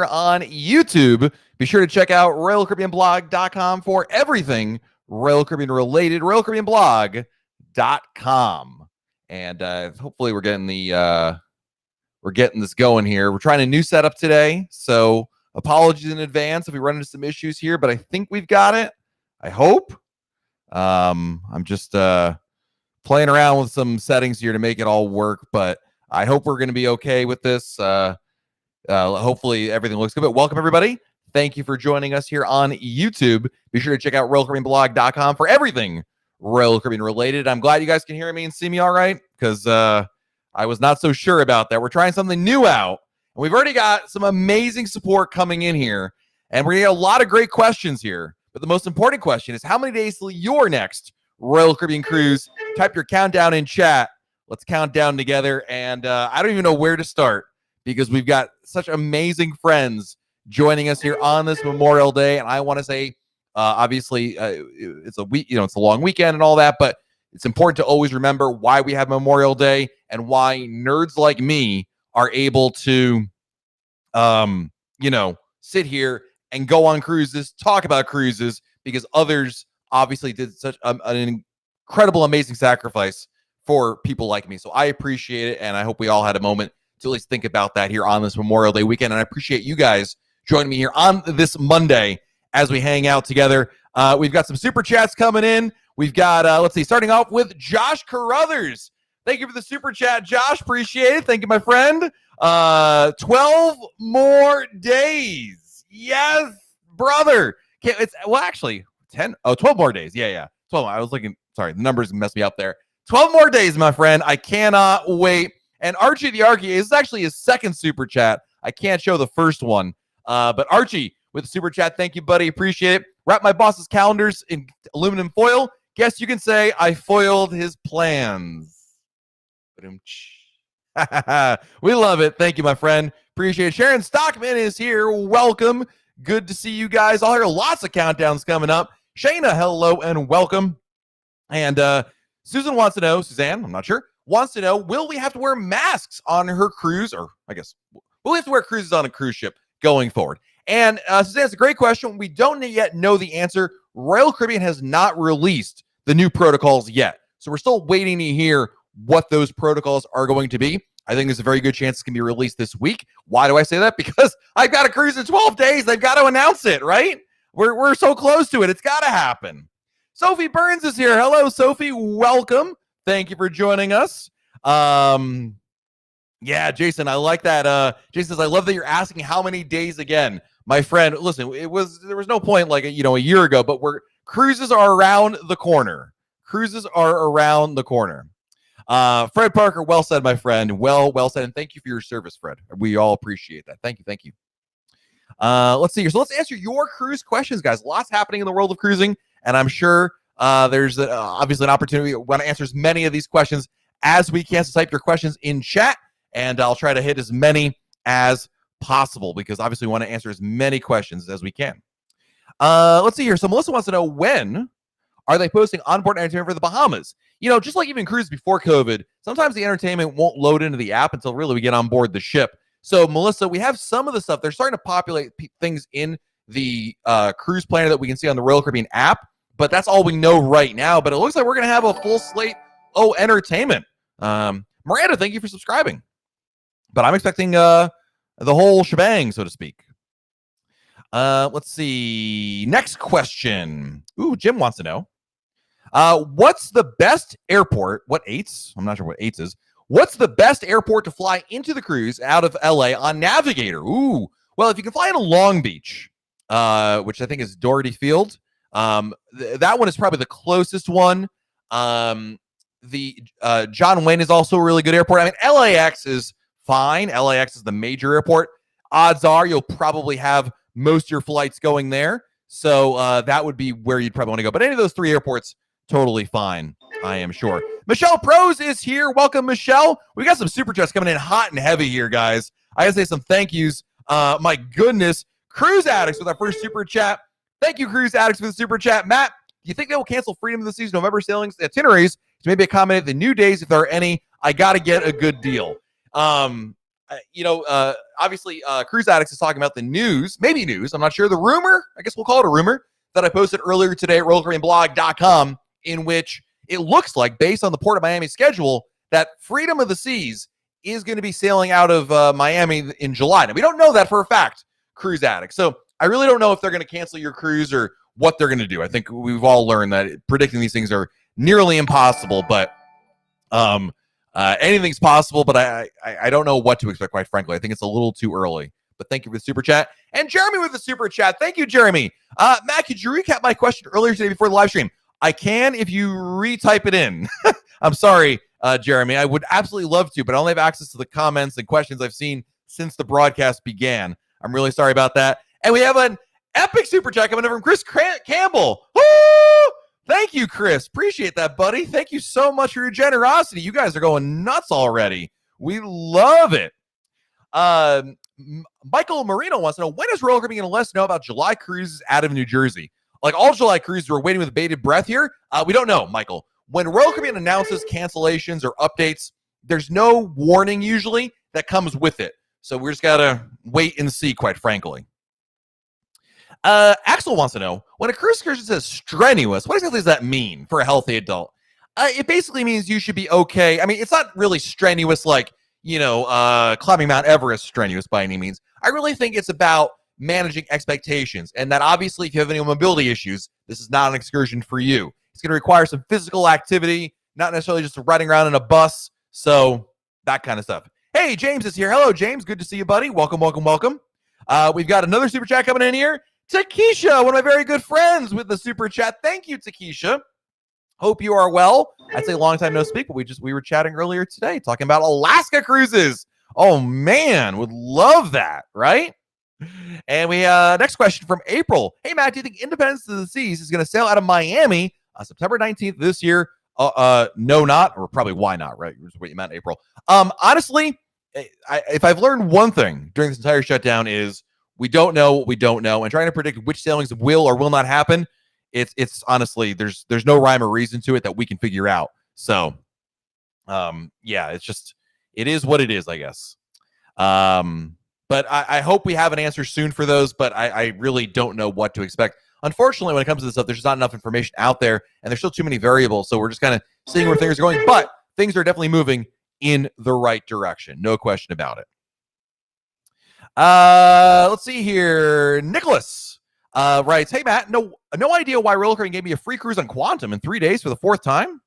on YouTube. Be sure to check out RoyalCaribbeanBlog.com for everything Royal Caribbean related. RoyalCaribbeanBlog.com. And hopefully we're getting this going here. We're trying a new setup today, so apologies in advance if we run into some issues here, but I think we've got it. I hope. I'm just playing around with some settings here to make it all work, but I hope we're going to be okay with this. Hopefully everything looks good. But welcome, everybody. Thank you for joining us here on YouTube. Be sure to check out RoyalCaribbeanBlog.com for everything Royal Caribbean related. I'm glad you guys can hear me and see me all right, because I was not so sure about that. We're trying something new out, and we've already got some amazing support coming in here, and we're going to get a lot of great questions here. But the most important question is, how many days till your next Royal Caribbean cruise? Type your countdown in chat. Let's count down together, and I don't even know where to start, because we've got such amazing friends joining us here on this Memorial Day, and I want to say, obviously, it's a week, it's a long weekend and all that, but it's important to always remember why we have Memorial Day and why nerds like me are able to, sit here and go on cruises, talk about cruises, because others obviously did such an incredible, amazing sacrifice for people like me. So I appreciate it, and I hope we all had a moment to at least think about that here on this Memorial Day weekend. And I appreciate you guys joining me here on this Monday as we hang out together. We've got some super chats coming in. We've got, starting off with Josh Carruthers. Thank you for the super chat, Josh. Appreciate it. Thank you, my friend. 12 more days. Yes, brother. Actually, 10. Oh, 12 more days. Yeah. 12. I was looking. Sorry, the numbers messed me up there. 12 more days, my friend. I cannot wait. And Archie the Archie is actually his second super chat. I can't show the first one. But Archie with the super chat, thank you, buddy. Appreciate it. Wrap my boss's calendars in aluminum foil. Guess you can say I foiled his plans. We love it. Thank you, my friend. Appreciate it. Sharon Stockman is here. Welcome. Good to see you guys all here. Lots of countdowns coming up. Shayna, hello and welcome. And Susan wants to know, Suzanne, I'm not sure, wants to know, will we have to wear masks on her cruise? Or I guess, will we have to wear cruises on a cruise ship going forward? And Suzanne, it's a great question. We don't yet know the answer. Royal Caribbean has not released the new protocols yet. So we're still waiting to hear what those protocols are going to be. I think there's a very good chance it's going to be released this week. Why do I say that? Because I've got a cruise in 12 days. They've got to announce it, right? We're so close to it. It's got to happen. Sophie Burns is here. Hello, Sophie. Welcome. Thank you for joining us. Yeah, Jason, I like that. Jason says, I love that you're asking how many days again. My friend, listen, there was no point like, a year ago, but cruises are around the corner. Cruises are around the corner. Fred Parker, well said, my friend. Well said. And thank you for your service, Fred. We all appreciate that. Thank you. Let's see here. So let's answer your cruise questions, guys. Lots happening in the world of cruising, and I'm sure there's obviously an opportunity. We want to answer as many of these questions as we can. So type your questions in chat, and I'll try to hit as many as possible, because obviously we want to answer as many questions as we can. Let's see here. So Melissa wants to know, when are they posting onboard entertainment for the Bahamas? Just like even cruises before COVID, sometimes the entertainment won't load into the app until really we get on board the ship. So Melissa, we have some of the stuff. They're starting to populate things in the cruise planner that we can see on the Royal Caribbean app, but that's all we know right now. But it looks like we're going to have a full slate of entertainment. Miranda, thank you for subscribing. But I'm expecting the whole shebang, so to speak. Let's see. Next question. Ooh, Jim wants to know. What's the best airport? What eights? I'm not sure what eights is. What's the best airport to fly into the cruise out of LA on Navigator? Ooh, well, if you can fly into Long Beach, which I think is Doherty Field, that one is probably the closest one. The John Wayne is also a really good airport. I mean, LAX is fine. LAX is the major airport. Odds are you'll probably have most of your flights going there. So that would be where you'd probably want to go. But any of those three airports, totally fine, I am sure. Michelle Pros is here. Welcome, Michelle. We got some super chats coming in hot and heavy here, guys. I gotta say some thank yous. My goodness. Cruise Addicts with our first super chat. Thank you, Cruise Addicts, for the super chat. Matt, do you think they will cancel Freedom of the Seas November sailings itineraries to maybe accommodate the new days if there are any? I gotta get a good deal. obviously, Cruise Addicts is talking about the news, maybe news. I'm not sure. The rumor, I guess we'll call it a rumor, that I posted earlier today at rollercoastblog.com, in which it looks like, based on the Port of Miami schedule, that Freedom of the Seas is going to be sailing out of Miami in July. Now, we don't know that for a fact, Cruise Addicts. So I really don't know if they're going to cancel your cruise or what they're going to do. I think we've all learned that predicting these things are nearly impossible, but anything's possible, but I don't know what to expect, quite frankly. I think it's a little too early. But thank you for the super chat. And Jeremy with the super chat. Thank you, Jeremy. Matt, could you recap my question earlier today before the live stream? I can if you retype it in. I'm sorry, Jeremy. I would absolutely love to, but I only have access to the comments and questions I've seen since the broadcast began. I'm really sorry about that. And we have an epic super chat coming in from Chris Campbell. Woo! Thank you, Chris. Appreciate that, buddy. Thank you so much for your generosity. You guys are going nuts already. We love it. Michael Marino wants to know, when is Royal Caribbean going to let us know about July cruises out of New Jersey? Like all July cruises, we're waiting with bated breath here. We don't know, Michael. When Royal Caribbean announces cancellations or updates, there's no warning usually that comes with it. So we're just got to wait and see, quite frankly. Axel wants to know, when a cruise excursion says strenuous, what exactly does that mean for a healthy adult? It basically means you should be okay. I mean, it's not really strenuous like, climbing Mount Everest strenuous by any means. I really think it's about managing expectations, and that obviously if you have any mobility issues, this is not an excursion for you. It's going to require some physical activity, not necessarily just riding around in a bus. So that kind of stuff. Hey, James is here. Hello, James. Good to see you, buddy. Welcome. We've got another super chat coming in here. Takesha, one of my very good friends with the super chat. Thank you, Takesha. Hope you are well. I'd say long time no speak, but we were chatting earlier today talking about Alaska cruises. Oh man, would love that, right? And we next question from April. Hey Matt, do you think Independence of the Seas is going to sail out of Miami on September 19th this year? No, not, or probably why not, right? Is what you meant, April. Honestly, if I've learned one thing during this entire shutdown is we don't know what we don't know, and trying to predict which sailings will or will not happen. It's honestly, there's no rhyme or reason to it that we can figure out. So, yeah, it is what it is, I guess. But I hope we have an answer soon for those, but I really don't know what to expect. Unfortunately, when it comes to this stuff, there's just not enough information out there, and there's still too many variables. So we're just kind of seeing where things are going, but things are definitely moving in the right direction. No question about it. Let's see here. Nicholas writes, hey, Matt, no idea why Roller Caribbean gave me a free cruise on Quantum in 3 days for the 4th time.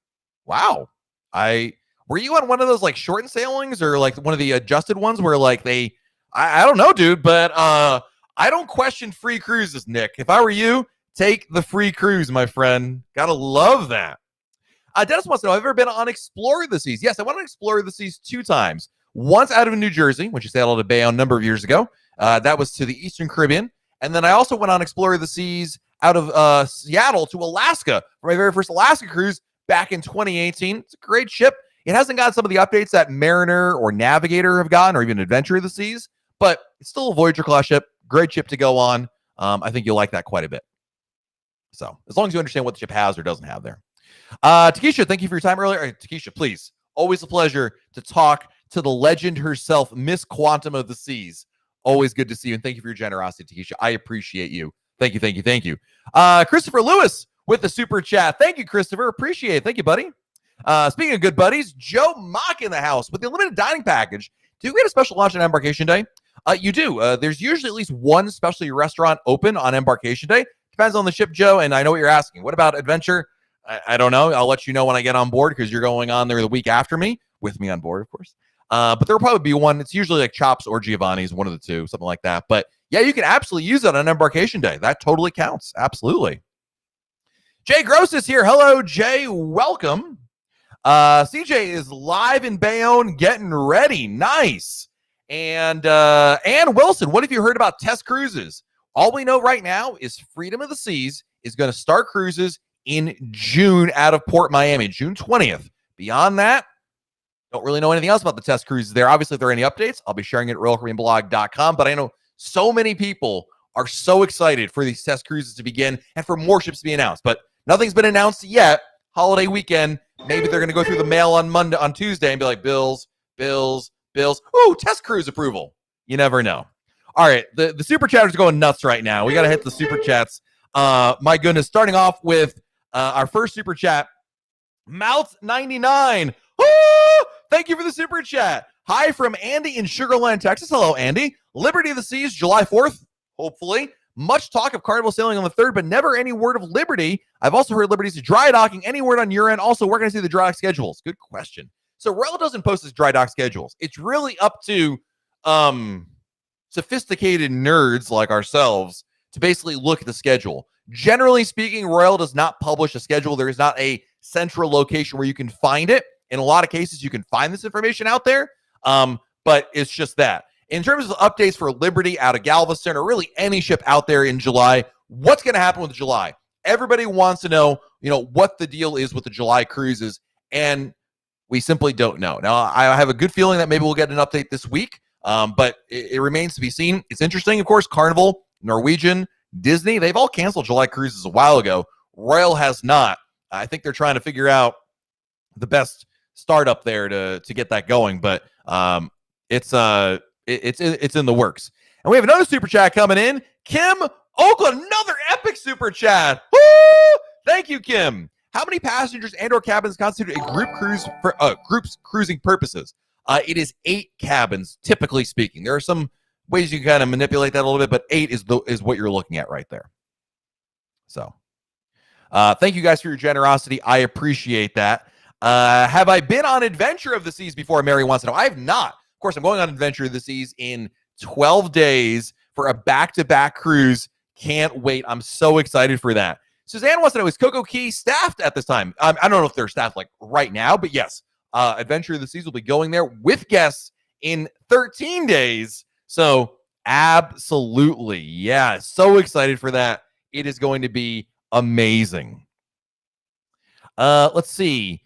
Wow. Were you on one of those like shortened sailings or like one of the adjusted ones where like I don't know, dude, but I don't question free cruises, Nick. If I were you, take the free cruise, my friend. Gotta love that. Dennis wants to know, have you ever been on Explore the Seas? Yes, I went on Explore the Seas 2 times. Once out of New Jersey, when she sailed out of Bayonne a number of years ago. That was to the Eastern Caribbean. And then I also went on Explore the Seas out of Seattle to Alaska for my very first Alaska cruise back in 2018. It's a great ship. It hasn't got some of the updates that Mariner or Navigator have gotten, or even Adventure of the Seas, but it's still a Voyager-class ship. Great ship to go on. I think you'll like that quite a bit. So as long as you understand what the ship has or doesn't have there. Takesha, thank you for your time earlier. Takesha, please. Always a pleasure to talk to the legend herself, Miss Quantum of the Seas. Always good to see you, and thank you for your generosity, Takesha. I appreciate you. Thank you. Christopher Lewis with the super chat. Thank you, Christopher. Appreciate it. Thank you, buddy. Speaking of good buddies, Joe Mock in the house with the limited dining package. Do you get a special lunch on Embarkation Day? You do. There's usually at least one specialty restaurant open on Embarkation Day. Depends on the ship, Joe, and I know what you're asking. What about Adventure? I don't know. I'll let you know when I get on board because you're going on there the week after me, with me on board, of course. But there'll probably be one. It's usually like Chops or Giovanni's, one of the two, something like that. But yeah, you can absolutely use that on Embarkation Day. That totally counts. Absolutely. Jay Gross is here. Hello, Jay. Welcome. CJ is live in Bayonne, getting ready. Nice. And Ann Wilson, what have you heard about test cruises? All we know right now is Freedom of the Seas is going to start cruises in June out of Port Miami, June 20th. Beyond that, don't really know anything else about the test cruises there. Obviously, if there are any updates, I'll be sharing it at RoyalCaribbeanBlog.com. But I know so many people are so excited for these test cruises to begin and for more ships to be announced. But nothing's been announced yet. Holiday weekend, maybe they're going to go through the mail on Tuesday and be like, bills, bills. Ooh, test cruise approval. You never know. All right, the super chatters are going nuts right now. We got to hit the super chats. My goodness, starting off with our first super chat, Mouth99. Thank you for the super chat. Hi from Andy in Sugar Land, Texas. Hello, Andy. Liberty of the Seas, July 4th, hopefully. Much talk of Carnival sailing on the 3rd, but never any word of Liberty. I've also heard Liberty's dry docking. Any word on your end? Also, where can I see the dry dock schedules? Good question. So Royal doesn't post his dry dock schedules. It's really up to sophisticated nerds like ourselves to basically look at the schedule. Generally speaking, Royal does not publish a schedule. There is not a central location where you can find it. In a lot of cases, you can find this information out there, but it's just that. In terms of updates for Liberty out of Galveston or really any ship out there in July, what's going to happen with July? Everybody wants to know, what the deal is with the July cruises, and we simply don't know. Now, I have a good feeling that maybe we'll get an update this week, but it remains to be seen. It's interesting, of course, Carnival, Norwegian, Disney, they've all canceled July cruises a while ago. Royal has not. I think they're trying to figure out the best startup there to get that going, but it's in the works. And we have another super chat coming in. Kim Oakland, another epic super chat. Woo! Thank you, Kim. How many passengers and/or cabins constitute a group cruise for groups cruising purposes? It is 8 cabins, typically speaking. There are some ways you can kind of manipulate that a little bit, but 8 is what you're looking at right there. So, thank you guys for your generosity. I appreciate that. Have I been on Adventure of the Seas before? Mary wants to know. I have not. Of course, I'm going on Adventure of the Seas in 12 days for a back-to-back cruise. Can't wait. I'm so excited for that. Suzanne wants to know, is Coco Key staffed at this time? I don't know if they're staffed like right now, but yes, Adventure of the Seas will be going there with guests in 13 days. So absolutely. Yeah. So excited for that. It is going to be amazing. Let's see.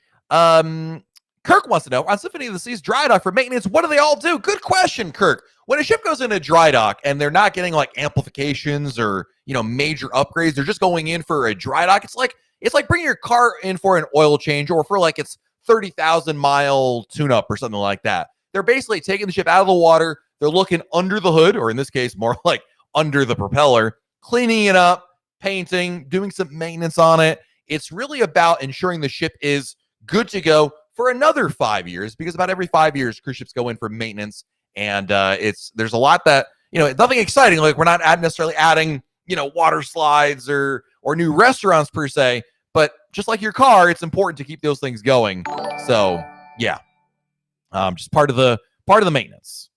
Kirk wants to know, on Symphony of the Seas dry dock for maintenance, what do they all do? Good question, Kirk. When a ship goes into dry dock and they're not getting like amplifications or, major upgrades, they're just going in for a dry dock. It's like bringing your car in for an oil change or for like its 30,000 mile tune-up or something like that. They're basically taking the ship out of the water. They're looking under the hood, or in this case, more like under the propeller, cleaning it up, painting, doing some maintenance on it. It's really about ensuring the ship is good to go for another 5 years, because about every 5 years, cruise ships go in for maintenance. And there's a lot that, nothing exciting. Like we're not necessarily adding, water slides or new restaurants per se, but just like your car, it's important to keep those things going. So yeah, just part of the maintenance.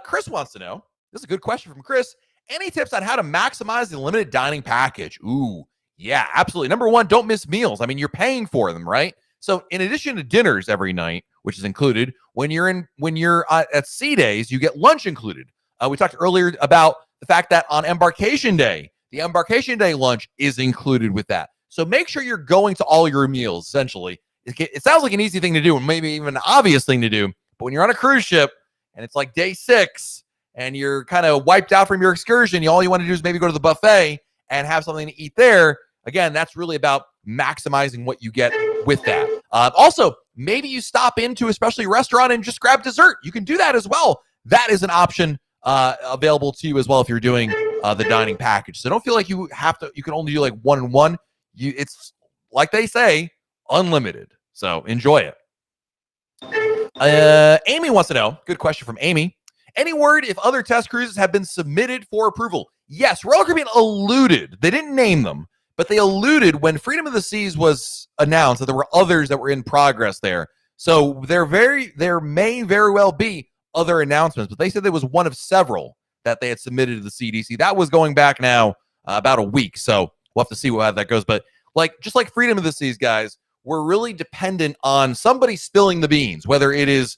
Chris wants to know, this is a good question from Chris. Any tips on how to maximize the limited dining package? Ooh, yeah, absolutely. Number one, don't miss meals. I mean, you're paying for them, right? So in addition to dinners every night, which is included, when you're at sea days, you get lunch included. We talked earlier about the fact that on Embarkation Day, the Embarkation Day lunch is included with that. So make sure you're going to all your meals, essentially. It sounds like an easy thing to do and maybe even an obvious thing to do. But when you're on a cruise ship and it's like day 6 and you're kind of wiped out from your excursion, all you want to do is maybe go to the buffet and have something to eat there. Again, that's really about maximizing what you get with that. Also, maybe you stop into a specialty restaurant and just grab dessert. You can do that as well. That is an option available to you as well if you're doing the dining package. So don't feel like you can only do like one and one. It's like they say, unlimited. So enjoy it. Amy wants to know, good question from Amy. Any word if other test cruises have been submitted for approval? Yes, Royal Caribbean alluded. They didn't name them, but they alluded when Freedom of the Seas was announced that there were others that were in progress there. So there may very well be other announcements, but they said there was one of several that they had submitted to the CDC. That was going back now about a week. So we'll have to see how that goes. But just like Freedom of the Seas, guys, we're really dependent on somebody spilling the beans, whether it is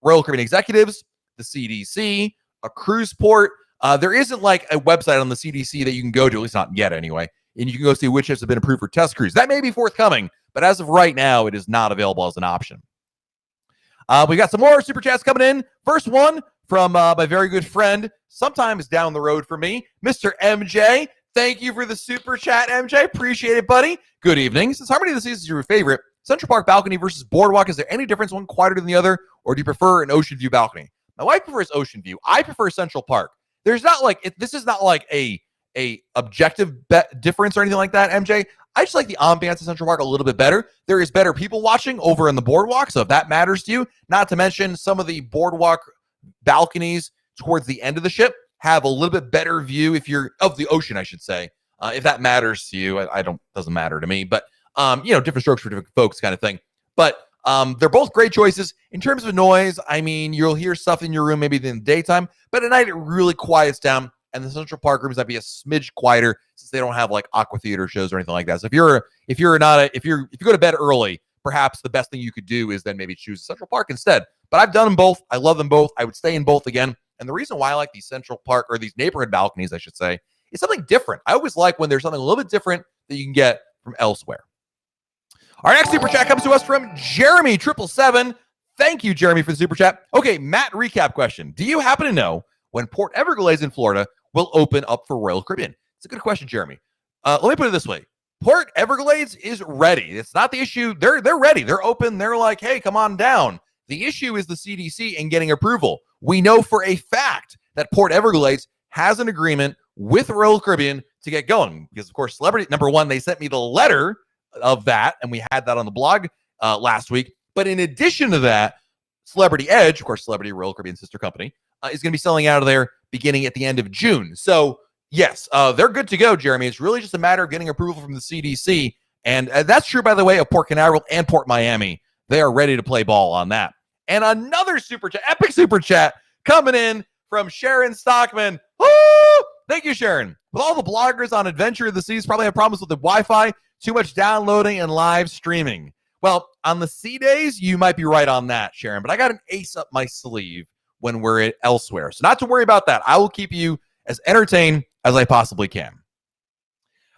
Royal Caribbean executives, the CDC, a cruise port. There isn't like a website on the CDC that you can go to, at least not yet anyway, and you can go see which ships have been approved for test cruise. That may be forthcoming, but as of right now, it is not available as an option. We got some more super chats coming in. First one from my very good friend, sometimes down the road from me, Mr. MJ. Thank you for the super chat, MJ. Appreciate it, buddy. Good evening. Since Harmony of the Seas is your favorite, Central Park balcony versus boardwalk. Is there any difference, one quieter than the other, or do you prefer an ocean view balcony? My wife prefers ocean view. I prefer Central Park. There's not like this is not like a objective difference or anything like that, MJ. I just like the ambiance of Central Park a little bit better. There is better people watching over in the boardwalk, so if that matters to you, not to mention some of the boardwalk balconies towards the end of the ship have a little bit better view if you're of the ocean, I should say. If that matters to you, I don't, doesn't matter to me, but different strokes for different folks kind of thing. But they're both great choices. In terms of noise, I mean, you'll hear stuff in your room maybe in the daytime, but at night it really quiets down, and the Central Park rooms might be a smidge quieter since they don't have like aqua theater shows or anything like that. So if you go to bed early, perhaps the best thing you could do is then maybe choose Central Park instead. But I've done them both. I love them both. I would stay in both again. And the reason why I like these Central Park, or these neighborhood balconies, I should say, is something different. I always like when there's something a little bit different that you can get from elsewhere. Our next super chat comes to us from Jeremy 777. Thank you, Jeremy, for the super chat. Okay, Matt, recap question. Do you happen to know when Port Everglades in Florida will open up for Royal Caribbean? It's a good question, Jeremy. Let me put it this way. Port Everglades is ready. It's not the issue. They're ready. They're open. They're like, hey, come on down. The issue is the CDC and getting approval. We know for a fact that Port Everglades has an agreement with Royal Caribbean to get going. Because, of course, Celebrity, number one, they sent me the letter of that, and we had that on the blog last week. But in addition to that, Celebrity Edge, of course, Celebrity Royal Caribbean sister company, is going to be selling out of there beginning at the end of June. So, yes, they're good to go, Jeremy. It's really just a matter of getting approval from the CDC. And that's true, by the way, of Port Canaveral and Port Miami. They are ready to play ball on that. And another super chat, epic super chat, coming in from Sharon Stockman. Woo! Thank you, Sharon. With all the bloggers on Adventure of the Seas probably have problems with the Wi-Fi, too much downloading and live streaming. Well, on the sea days, you might be right on that, Sharon, but I got an ace up my sleeve when we're elsewhere. So not to worry about that. I will keep you as entertained as I possibly can.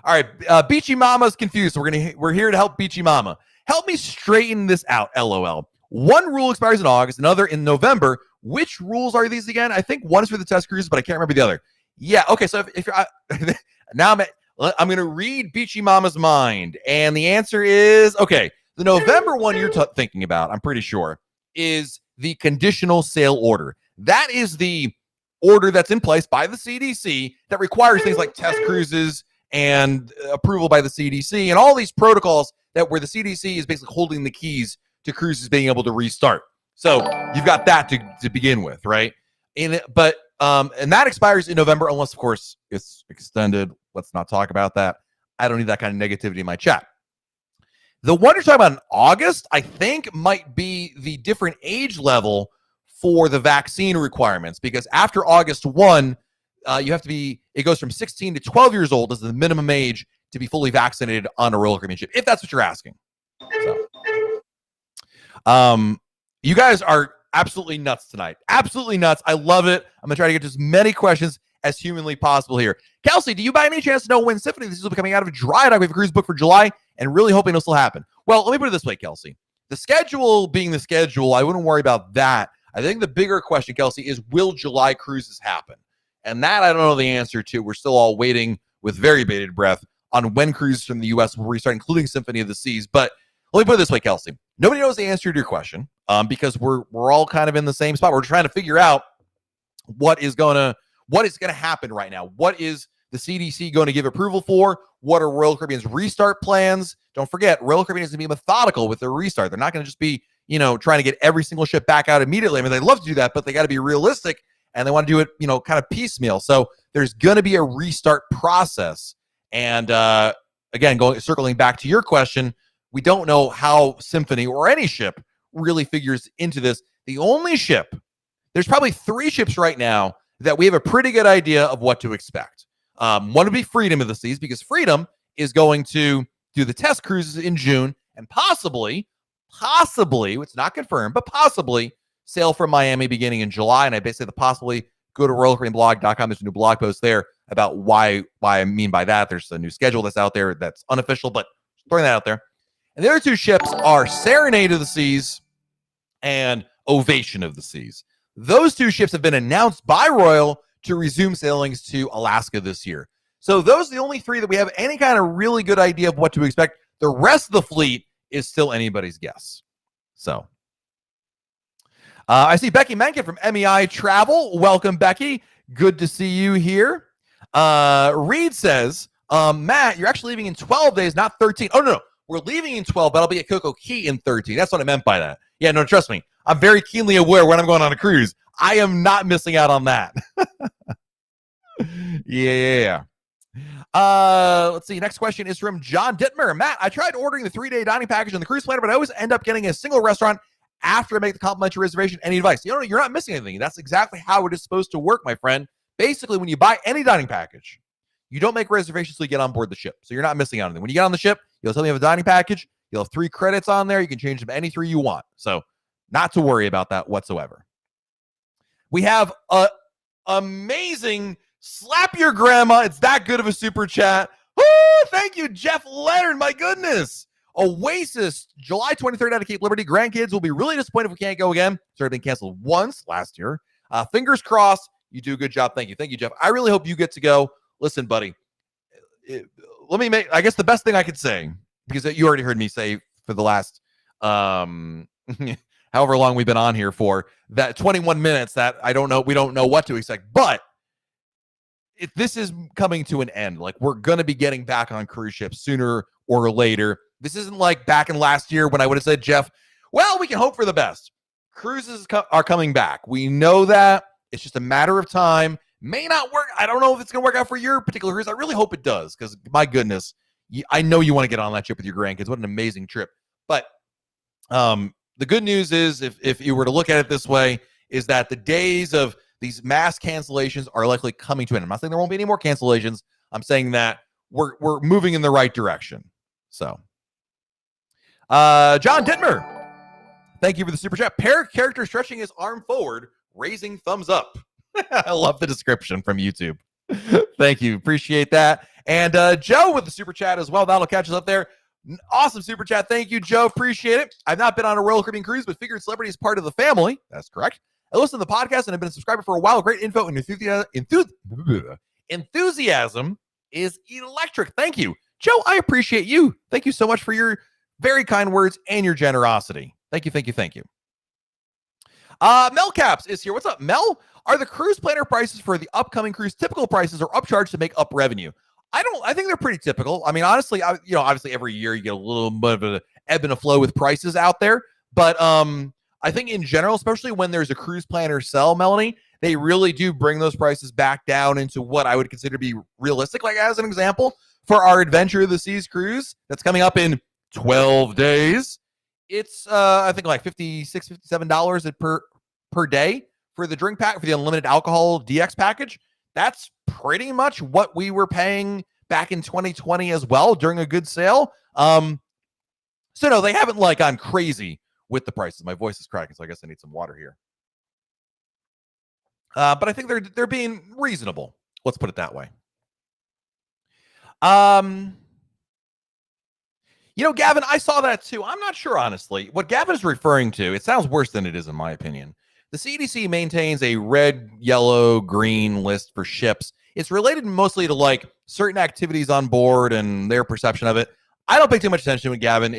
All right, Beachy Mama's confused. So we're here to help Beachy Mama. Help me straighten this out, LOL. One rule expires in August, another in November. Which rules are these again? I think one is for the test cruises, but I can't remember the other. Yeah, okay, so if you're now I'm going to read Beachy Mama's mind, and the answer is, okay, the November one you're thinking about, I'm pretty sure, is the conditional sail order. That is the order that's in place by the CDC that requires things like test cruises and approval by the CDC and all these protocols that where the CDC is basically holding the keys to cruises being able to restart. So you've got that to begin with, right? And that expires in November, unless, of course, it's extended. Let's not talk about that. I don't need that kind of negativity in my chat. The one you're talking about in August, I think, might be the different age level for the vaccine requirements, because after August 1, you have to be, it goes from 16 to 12 years old as the minimum age to be fully vaccinated on a Royal Caribbean ship, if that's what you're asking. So, you guys are absolutely nuts tonight. Absolutely nuts. I love it. I'm going to try to get to as many questions as humanly possible here. Kelsey, do you by any chance know when Symphony of the Seas will be coming out of dry dock? We have a cruise book for July and really hoping it'll still happen. Well, let me put it this way, Kelsey. The schedule being the schedule, I wouldn't worry about that. I think the bigger question, Kelsey, is will July cruises happen? And that I don't know the answer to. We're still all waiting with very bated breath on when cruises from the U.S. will restart, including Symphony of the Seas. But let me put it this way, Kelsey. Nobody knows the answer to your question because we're all kind of in the same spot. We're trying to figure out what is going to happen right now. What is the CDC going to give approval for? What are Royal Caribbean's restart plans? Don't forget, Royal Caribbean is going to be methodical with their restart. They're not going to just be, trying to get every single ship back out immediately. I mean, they'd love to do that, but they got to be realistic and they want to do it, kind of piecemeal. So there's going to be a restart process. And again, circling back to your question, we don't know how Symphony or any ship really figures into this. The only ship, there's probably 3 ships right now that we have a pretty good idea of what to expect. One would be Freedom of the Seas, because Freedom is going to do the test cruises in June and possibly, it's not confirmed, but possibly sail from Miami beginning in July. And I basically possibly go to RoyalCaribbeanBlog.com. There's a new blog post there about why I mean by that. There's a new schedule that's out there that's unofficial, but throwing that out there. And the other 2 ships are Serenade of the Seas and Ovation of the Seas. Those 2 ships have been announced by Royal to resume sailings to Alaska this year. So those are the only 3 that we have any kind of really good idea of what to expect. The rest of the fleet is still anybody's guess. So I see Becky Menken from MEI Travel. Welcome, Becky. Good to see you here. Reed says, Matt, you're actually leaving in 12 days, not 13. Oh, no. We're leaving in 12, but I'll be at Coco Key in 13. That's what I meant by that. Yeah, no, trust me. I'm very keenly aware when I'm going on a cruise. I am not missing out on that. Yeah. Let's see. Next question is from John Dittmer. Matt, I tried ordering the 3-day dining package on the cruise planner, but I always end up getting a single restaurant after I make the complimentary reservation. Any advice? You're not missing anything. That's exactly how it is supposed to work, my friend. Basically, when you buy any dining package, you don't make reservations until you get on board the ship. So you're not missing out on anything. When you get on the ship, you'll tell me you have a dining package. You'll have 3 credits on there. You can change them any 3 you want. So not to worry about that whatsoever. We have a amazing slap your grandma. It's that good of a super chat. Woo, thank you, Jeff Leonard. My goodness. Oasis, July 23rd out of Cape Liberty. Grandkids will be really disappointed if we can't go again. Started being canceled once last year. Fingers crossed. You do a good job. Thank you. Thank you, Jeff. I really hope you get to go. Listen, buddy, I guess the best thing I could say, because you already heard me say for the last however long we've been on here for, that 21 minutes that we don't know what to expect. But if this is coming to an end, like we're going to be getting back on cruise ships sooner or later. This isn't like back in last year when I would have said, Jeff, well, we can hope for the best. Cruises are coming back. We know that. It's just a matter of time. May not work. I don't know if it's going to work out for your particular cruise. I really hope it does because, my goodness, I know you want to get on that trip with your grandkids. What an amazing trip. But the good news is, if you were to look at it this way, is that the days of these mass cancellations are likely coming to an end. I'm not saying there won't be any more cancellations. I'm saying that we're moving in the right direction. So, John Dittmer, thank you for the super chat. Character stretching his arm forward, raising thumbs up. I love the description from YouTube. Thank you. Appreciate that. And Joe with the super chat as well. That'll catch us up there. Awesome super chat. Thank you, Joe. Appreciate it. I've not been on a Royal Caribbean cruise, but figured celebrity is part of the family. That's correct. I listen to the podcast and have been a subscriber for a while. Great info and enthusiasm is electric. Thank you, Joe. I appreciate you. Thank you so much for your very kind words and your generosity. Thank you. Mel Caps is here. What's up, Mel? Are the cruise planner prices for the upcoming cruise typical prices or upcharged to make up revenue? I think they're pretty typical. I mean, honestly, obviously every year you get a little bit of an ebb and a flow with prices out there. But I think in general, especially when there's a cruise planner sell, Melanie, they really do bring those prices back down into what I would consider to be realistic. Like as an example, for our Adventure of the Seas cruise that's coming up in 12 days, it's I think like $56, $57 per day for the drink pack, for the unlimited alcohol DX package. That's pretty much what we were paying back in 2020 as well during a good sale. So no, they haven't like gone crazy with the prices. My voice is cracking, so I guess I need some water here. But I think they're being reasonable. Let's put it that way. Gavin, I saw that too. I'm not sure, honestly. What Gavin is referring to, it sounds worse than it is, in my opinion. The CDC maintains a red, yellow, green list for ships. It's related mostly to like certain activities on board and their perception of it. I don't pay too much attention to it, Gavin.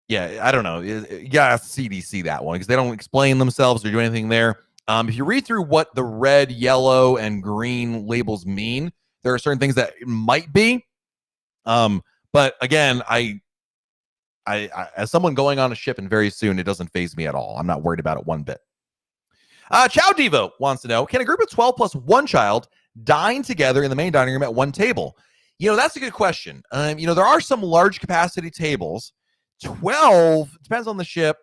Yeah, I don't know. Yeah, CDC that one because they don't explain themselves or do anything there. If you read through what the red, yellow, and green labels mean, there are certain things that it might be. But again, I as someone going on a ship and very soon, it doesn't faze me at all. I'm not worried about it one bit. Chow Devo wants to know, can a group of 12 plus one child dine together in the main dining room at one table? That's a good question. There are some large capacity tables. 12 depends on the ship.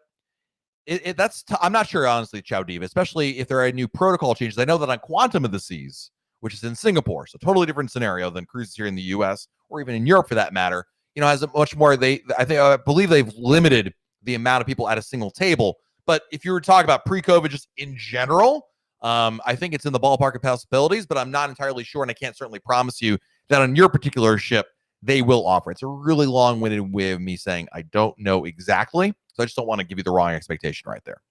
I'm not sure, honestly, Chow Diva, especially if there are new protocol changes. I know that on Quantum of the Seas, which is in Singapore, so totally different scenario than cruises here in the U.S. or even in Europe for that matter, has a much more, I believe they've limited the amount of people at a single table. But if you were talking about pre-COVID just in general, I think it's in the ballpark of possibilities, but I'm not entirely sure, and I can't certainly promise you that on your particular ship, they will offer. It's a really long-winded way of me saying I don't know exactly, so I just don't want to give you the wrong expectation right there.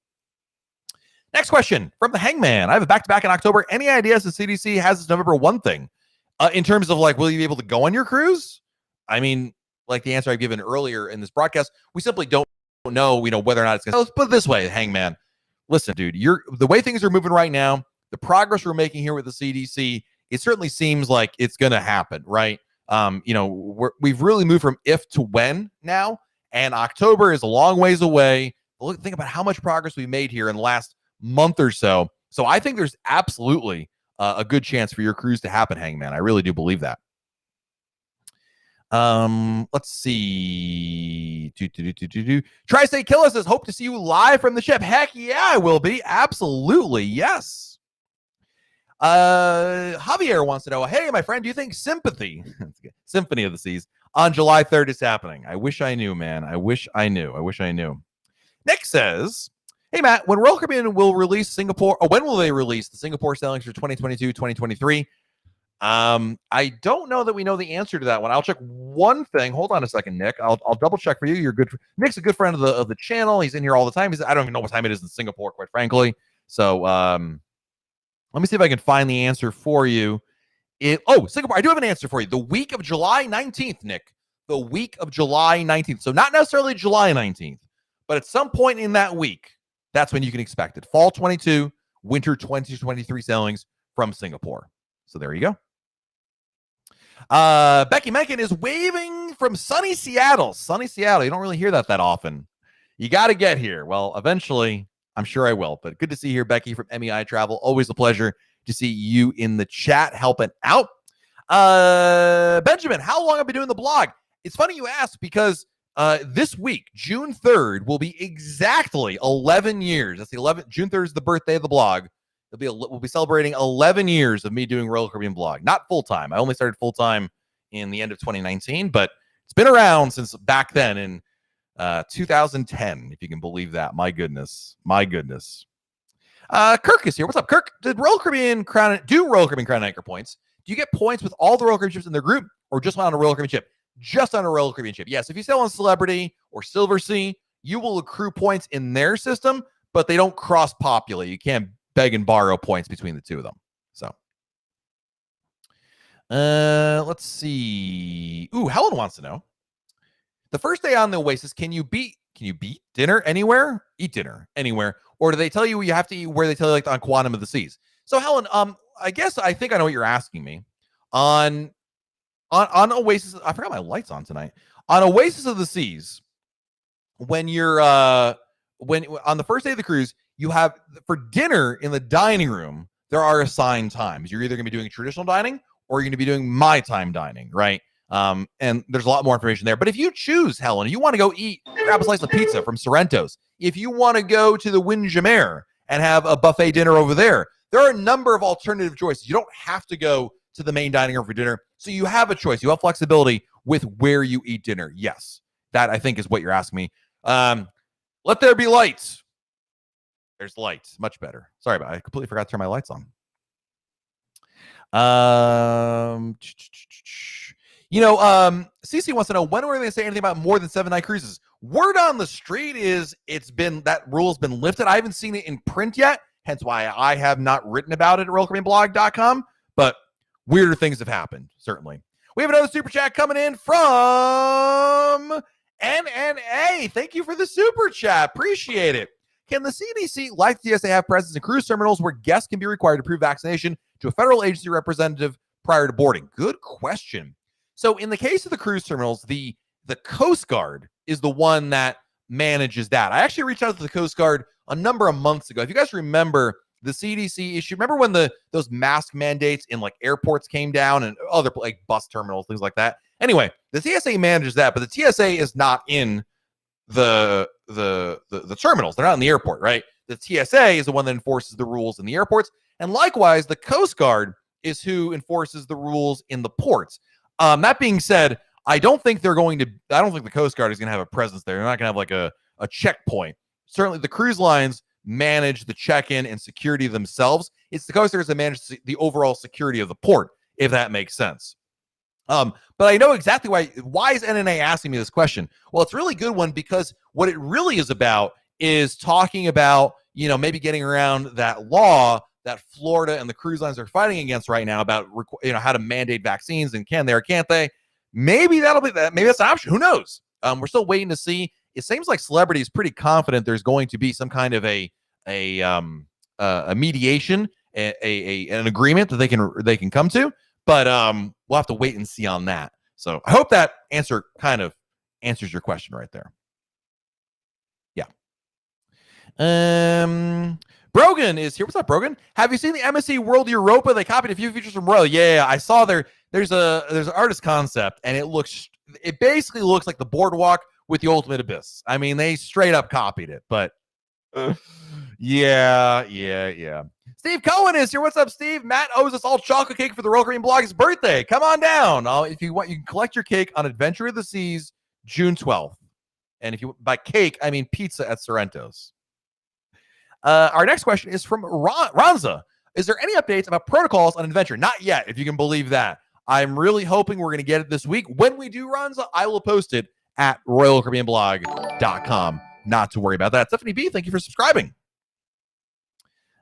Next question from the Hangman. I have a back-to-back in October. Any ideas the CDC has this November 1 thing? In terms of like, will you be able to go on your cruise? I mean, like the answer I've given earlier in this broadcast. We simply don't know, whether or not it's going to. Let's put it this way, Hangman. Listen, dude, the way things are moving right now, the progress we're making here with the CDC, it certainly seems like it's going to happen, right? We've really moved from if to when now, and October is a long ways away. Think about how much progress we made here in the last month or so. So I think there's absolutely a good chance for your cruise to happen, Hangman. I really do believe that. Let's see. Tri-State Killer says, hope to see you live from the ship. Heck yeah, I will be. Absolutely, yes. Javier wants to know, hey, my friend, do you think Symphony of the Seas on July 3rd is happening? I wish I knew, man. I wish I knew. Nick says, hey, Matt, when Royal Caribbean will release Singapore, or when will they release the Singapore sailings for 2022, 2023? I don't know that we know the answer to that one. I'll check one thing. Hold on a second, Nick. I'll double check for you. You're good. Nick's a good friend of the channel. He's in here all the time. I don't even know what time it is in Singapore, quite frankly. So, let me see if I can find the answer for you. Singapore. I do have an answer for you. The week of July 19th, Nick. The week of July 19th. So not necessarily July 19th, but at some point in that week, that's when you can expect it. Fall 22, winter 2023 sailings from Singapore. So there you go. Becky Mencken is waving from sunny Seattle. Sunny Seattle. You don't really hear that often. You got to get here. Well, eventually, I'm sure I will. But good to see you here, Becky from MEI Travel. Always a pleasure to see you in the chat helping out. Benjamin, how long have I been doing the blog? It's funny you ask because this week, June 3rd, will be exactly 11 years. That's June 3rd is the birthday of the blog. We'll be celebrating 11 years of me doing Royal Caribbean blog. Not full-time. I only started full-time in the end of 2019, but it's been around since back then in 2010, if you can believe that. My goodness. Kirk is here. What's up, Kirk? Do Royal Caribbean Crown Anchor points? Do you get points with all the Royal Caribbean ships in their group or just on a Royal Caribbean ship? Just on a Royal Caribbean ship. Yes, if you sail on Celebrity or Silver Sea, you will accrue points in their system, but they don't cross-populate. You can't beg and borrow points between the two of them. So, let's see. Helen wants to know, the first day on the Oasis, can you beat dinner anywhere? Eat dinner anywhere, or do they tell you have to eat where they tell you, like on Quantum of the Seas? So, Helen, I think I know what you're asking me. On Oasis, I forgot my lights on tonight. On Oasis of the Seas, when you're when on the first day of the cruise, you have for dinner in the dining room, there are assigned times. You're either going to be doing traditional dining or you're going to be doing my time dining, right? And there's a lot more information there. But if you choose, Helen, you want to go grab a slice of pizza from Sorrento's. If you want to go to the Windjammer and have a buffet dinner over there are a number of alternative choices. You don't have to go to the main dining room for dinner. So you have a choice. You have flexibility with where you eat dinner. Yes, that I think is what you're asking me. Let there be lights. There's lights. Much better. Sorry about it. I completely forgot to turn my lights on. CC wants to know, when are we going to say anything about more than 7-night cruises? Word on the street is that rule has been lifted. I haven't seen it in print yet, hence why I have not written about it at RoyalCaribbeanBlog.com, but weirder things have happened, certainly. We have another super chat coming in from NNA. Thank you for the super chat. Appreciate it. Can the CDC, like the TSA, have presence in cruise terminals where guests can be required to prove vaccination to a federal agency representative prior to boarding? Good question. So in the case of the cruise terminals, the Coast Guard is the one that manages that. I actually reached out to the Coast Guard a number of months ago. If you guys remember the CDC issue, remember when those mask mandates in like airports came down and other like bus terminals, things like that? Anyway, the TSA manages that, but the TSA is not in the terminals. They're not in the airport, right? The TSA is the one that enforces the rules in the airports, and likewise the Coast Guard is who enforces the rules in the ports. That being said, I don't think the Coast Guard is going to have a presence there. They're not going to have like a checkpoint. Certainly the cruise lines manage the check-in and security themselves. It's the Coast Guard that manage the overall security of the port, if that makes sense. But I know exactly why is NNA asking me this question? Well, it's a really good one because what it really is about is talking about, maybe getting around that law that Florida and the cruise lines are fighting against right now about, how to mandate vaccines and can they or can't they? maybe that'll be that. Maybe that's an option. Who knows? We're still waiting to see. It seems like Celebrity is pretty confident there's going to be some kind of a mediation, an agreement that they can come to. But we'll have to wait and see on that. So I hope that answers your question right there. Yeah. Brogan is here. What's up, Brogan? Have you seen the MSC World Europa? They copied a few features from Royal. Yeah, I saw there's an artist concept, and it basically looks like the boardwalk with the ultimate abyss. I mean, they straight up copied it, but yeah. Steve Cohen is here. What's up, Steve? Matt owes us all chocolate cake for the Royal Caribbean Blog's birthday. Come on down. If you want, you can collect your cake on Adventure of the Seas, June 12th. And if you by cake, I mean pizza at Sorrento's. Our next question is from Ronza. Is there any updates about protocols on Adventure? Not yet, if you can believe that. I'm really hoping we're going to get it this week. When we do, Ronza, I will post it at RoyalCaribbeanBlog.com. Not to worry about that. Stephanie B, thank you for subscribing.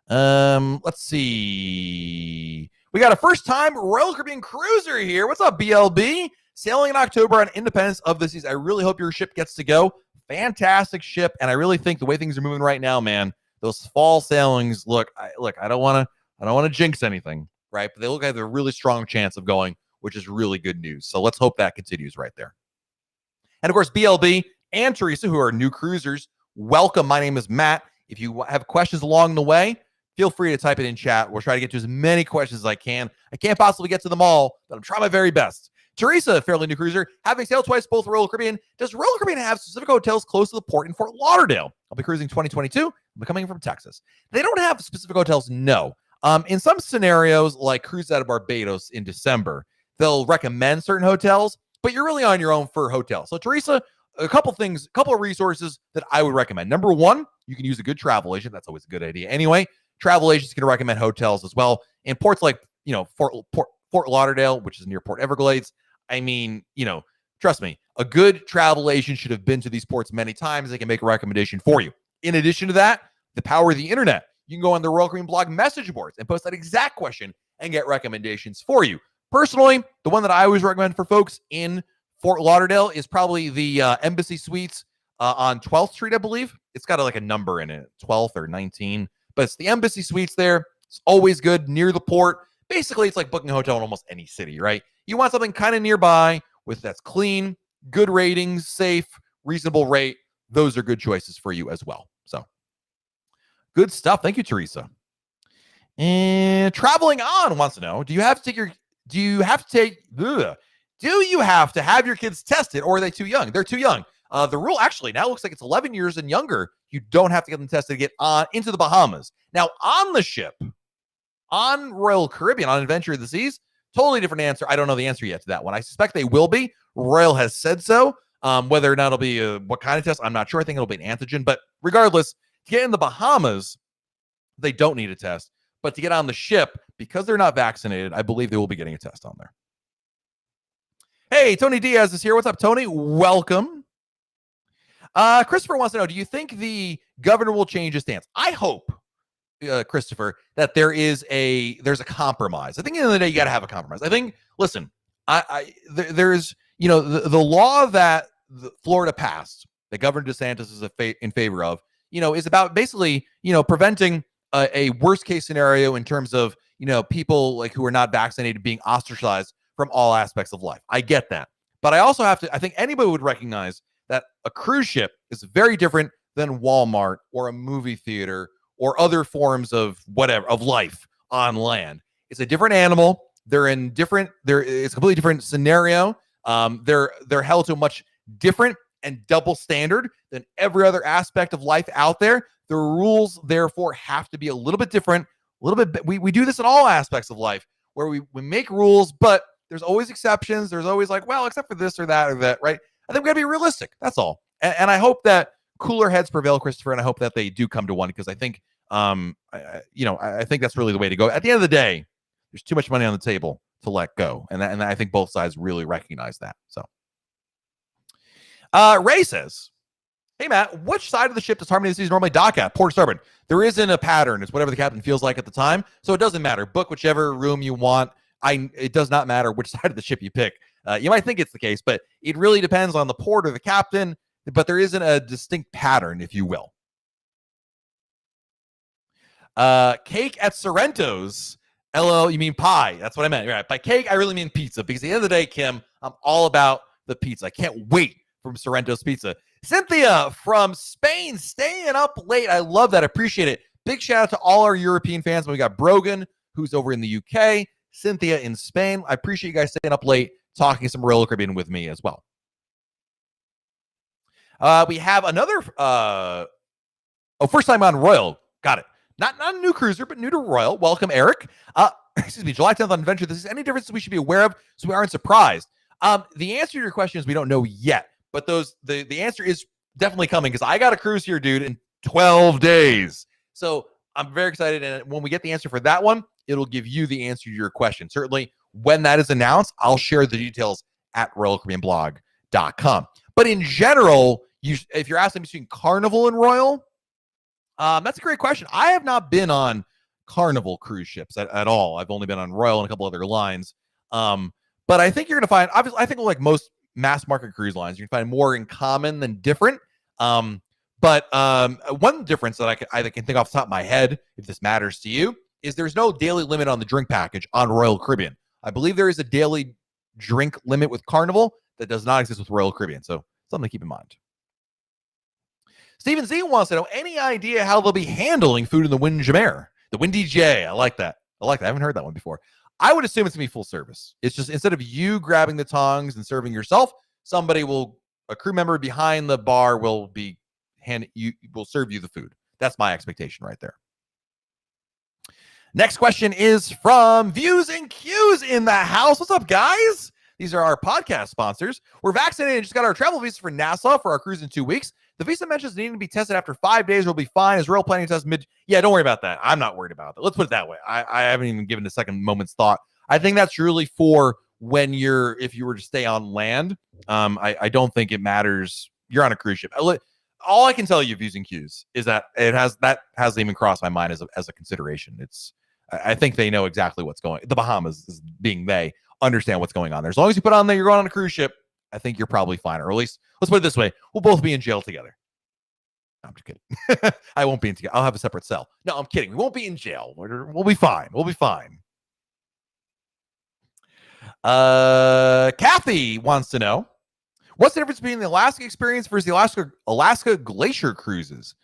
Let's see. We got a first-time Royal Caribbean cruiser here. What's up, BLB? Sailing in October on Independence of the Seas. I really hope your ship gets to go. Fantastic ship, and I really think the way things are moving right now, man, those fall sailings look. I don't want to jinx anything, right? But they look like they have a really strong chance of going, which is really good news. So let's hope that continues right there. And of course, BLB and Teresa, who are new cruisers, welcome. My name is Matt. If you have questions along the way, feel free to type it in chat. We'll try to get to as many questions as I can. I can't possibly get to them all, but I'm trying my very best. Teresa, fairly new cruiser, having sailed twice both Royal Caribbean, does Royal Caribbean have specific hotels close to the port in Fort Lauderdale? I'll be cruising 2022. I'm coming from Texas. They don't have specific hotels, no. In some scenarios, like cruise out of Barbados in December, they'll recommend certain hotels, but you're really on your own for hotels. So, Teresa, a couple of resources that I would recommend. Number one, you can use a good travel agent. That's always a good idea. Anyway, travel agents can recommend hotels as well. In ports like, Fort Lauderdale, which is near Port Everglades, I mean, trust me, a good travel agent should have been to these ports many times. They can make a recommendation for you. In addition to that, the power of the internet. You can go on the Royal Caribbean blog message boards and post that exact question and get recommendations for you. Personally, the one that I always recommend for folks in Fort Lauderdale is probably the Embassy Suites on 12th Street, I believe. It's got a number in it, 12th or 19. But it's the Embassy Suites there. It's always good, near the port. Basically, it's like booking a hotel in almost any city, right? You want something kind of nearby that's clean, good ratings, safe, reasonable rate. Those are good choices for you as well. So, good stuff. Thank you, Teresa. And Traveling On wants to know, do you have to have your kids tested, or are they too young? They're too young. The rule actually now looks like it's 11 years and younger. You don't have to get them tested to get on into the Bahamas. Now, on the ship, on Royal Caribbean, on Adventure of the Seas, totally different answer. I don't know the answer yet to that one. I suspect they will be. Royal has said so. Whether or not it'll be what kind of test, I'm not sure. I think it'll be an antigen. But regardless, to get in the Bahamas, they don't need a test. But to get on the ship, because they're not vaccinated, I believe they will be getting a test on there. Hey, Tony Diaz is here. What's up, Tony? Welcome. Christopher wants to know, do you think the governor will change his stance? I hope, Christopher, that there's a compromise. I think at the end of the day, you got to have a compromise. I think, listen, there's, the law that Florida passed, that Governor DeSantis is in favor of, is about basically, preventing a worst case scenario in terms of, people like who are not vaccinated being ostracized from all aspects of life. I get that. But I also I think anybody would recognize that a cruise ship is very different than Walmart or a movie theater or other forms of life on land. It's a different animal. It's a completely different scenario. They're held to a much different and double standard than every other aspect of life out there. The rules, therefore, have to be a little bit different. We do this in all aspects of life where we make rules, but there's always exceptions. There's always except for this or that, right? I think we got to be realistic. That's all. And I hope that cooler heads prevail, Christopher, and I hope that they do come to one, because I think, I think that's really the way to go. At the end of the day, there's too much money on the table to let go, and I think both sides really recognize that. So, Ray says, "Hey Matt, which side of the ship does Harmony of the Seas normally dock at? Port or starboard? There isn't a pattern. It's whatever the captain feels like at the time, so it doesn't matter. Book whichever room you want. It does not matter which side of the ship you pick. You might think it's the case, but it really depends on the port or the captain, but there isn't a distinct pattern, if you will. Cake at Sorrento's. LL, you mean pie. That's what I meant. Right. By cake, I really mean pizza, because at the end of the day, Kim, I'm all about the pizza. I can't wait from Sorrento's Pizza. Cynthia from Spain, staying up late. I love that. I appreciate it. Big shout out to all our European fans. We got Brogan, who's over in the UK, Cynthia in Spain. I appreciate you guys staying up late, talking some Royal Caribbean with me as well. We have another, first time on Royal. Got it. Not a new cruiser, but new to Royal. Welcome, Eric. Excuse me, July 10th on Adventure. This is any difference we should be aware of so we aren't surprised? The answer to your question is we don't know yet, but the answer is definitely coming, because I got a cruise here, dude, in 12 days. So I'm very excited, and when we get the answer for that one, it'll give you the answer to your question. Certainly, when that is announced, I'll share the details at RoyalCaribbeanBlog.com. But in general, if you're asking between Carnival and Royal, that's a great question. I have not been on Carnival cruise ships at all. I've only been on Royal and a couple other lines. But I think you're going to find, obviously, I think like most mass market cruise lines, you can find more in common than different. But one difference that I can think off the top of my head, if this matters to you, is there's no daily limit on the drink package on Royal Caribbean. I believe there is a daily drink limit with Carnival that does not exist with Royal Caribbean. So something to keep in mind. Stephen Z wants to know, any idea how they'll be handling food in the Windjammer? The Windy J. I like that. I haven't heard that one before. I would assume it's going to be full service. It's just, instead of you grabbing the tongs and serving yourself, a crew member behind the bar will serve you the food. That's my expectation right there. Next question is from Views and Cues in the house. What's up, guys? These are our podcast sponsors. We're vaccinated and just got our travel visa for Nassau for our cruise in 2 weeks. The visa mentions needing to be tested after 5 days. We'll be fine. Is Royal planning to test mid? Yeah, don't worry about that. I'm not worried about that. Let's put it that way. I haven't even given a second moment's thought. I think that's really for when if you were to stay on land. I don't think it matters. You're on a cruise ship. All I can tell you, Views and Cues, is that hasn't even crossed my mind as a consideration. I think they know exactly what's going. The Bahamas is being they understand what's going on there. As long as you put on there, you're going on a cruise ship, I think you're probably fine. Or at least, let's put it this way, we'll both be in jail together. No, I'm just kidding. I won't be in together. I'll have a separate cell. No, I'm kidding. We won't be in jail. We'll be fine. We'll be fine. Kathy wants to know, what's the difference between the Alaska experience versus the Alaska Glacier cruises?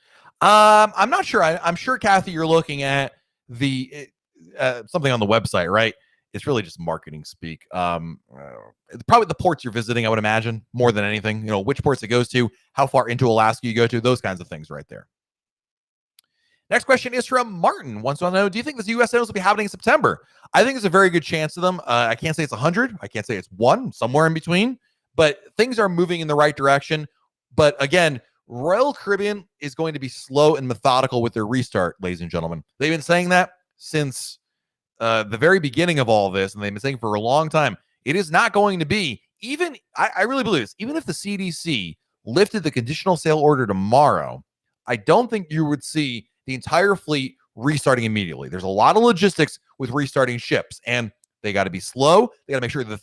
I'm not sure. I'm sure, Kathy, you're looking at something on the website, right? It's really just marketing speak. Probably the ports you're visiting, I would imagine, more than anything. Which ports it goes to, how far into Alaska you go to, those kinds of things right there. Next question is from Martin. Wants to know, do you think this U.S. Sales will be happening in September? I think there's a very good chance of them. I can't say it's 100. I can't say it's 1, somewhere in between. But things are moving in the right direction. But again, Royal Caribbean is going to be slow and methodical with their restart, ladies and gentlemen. They've been saying that since the very beginning of all this, and they've been saying for a long time, it is not going to be, I really believe this, even if the CDC lifted the conditional sail order tomorrow, I don't think you would see the entire fleet restarting immediately. There's a lot of logistics with restarting ships, and they got to be slow. They got to make sure that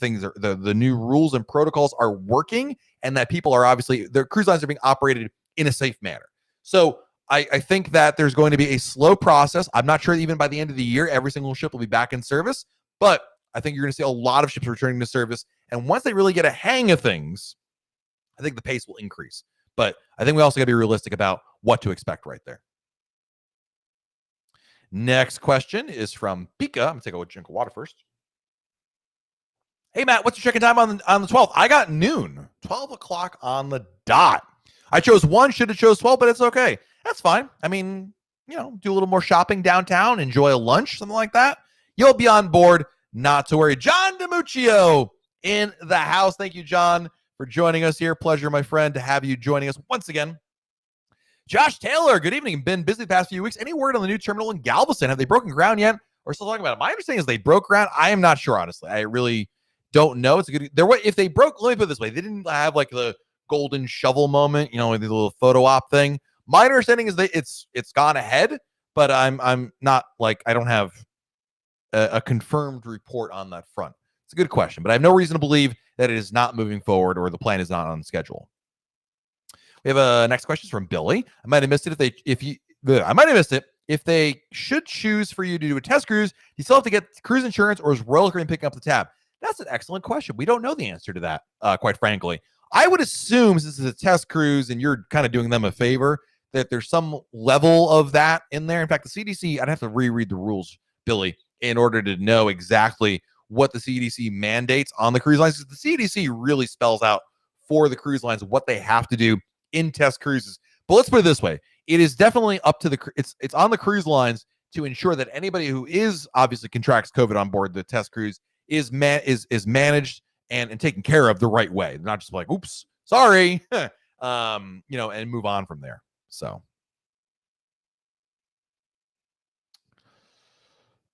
the new rules and protocols are working, and that people are their cruise lines are being operated in a safe manner. So I think that there's going to be a slow process. I'm not sure even by the end of the year, every single ship will be back in service, but I think you're going to see a lot of ships returning to service. And once they really get a hang of things, I think the pace will increase. But I think we also got to be realistic about what to expect right there. Next question is from Pika. I'm going to take a drink of water first. Hey, Matt, what's your check-in time on the 12th? I got noon, 12 o'clock on the dot. I chose 1, should have chose 12, but it's okay. That's fine. I mean, do a little more shopping downtown, enjoy a lunch, something like that. You'll be on board, not to worry. John DiMuccio in the house. Thank you, John, for joining us here. Pleasure, my friend, to have you joining us once again. Josh Taylor, good evening. Been busy the past few weeks. Any word on the new terminal in Galveston? Have they broken ground yet? We're still talking about it. My understanding is they broke ground. I am not sure, honestly. I really don't know. It's a good. If they broke, let me put it this way: they didn't have like the golden shovel moment, the little photo op thing. My understanding is that it's gone ahead, but I'm not I don't have a confirmed report on that front. It's a good question, but I have no reason to believe that it is not moving forward or the plan is not on schedule. We have a next question from Billy. I might have missed it if they should choose for you to do a test cruise. Do you still have to get cruise insurance, or is Royal Caribbean picking up the tab? That's an excellent question. We don't know the answer to that, quite frankly. I would assume, since this is a test cruise and you're kind of doing them a favor, that there's some level of that in there. In fact, the CDC, I'd have to reread the rules, Billy, in order to know exactly what the CDC mandates on the cruise lines. The CDC really spells out for the cruise lines what they have to do in test cruises. But let's put it this way. It is definitely up to it's on the cruise lines to ensure that anybody who is obviously contracts COVID on board the test cruise is managed and taken care of the right way. They're not just like, oops, sorry, and move on from there. So,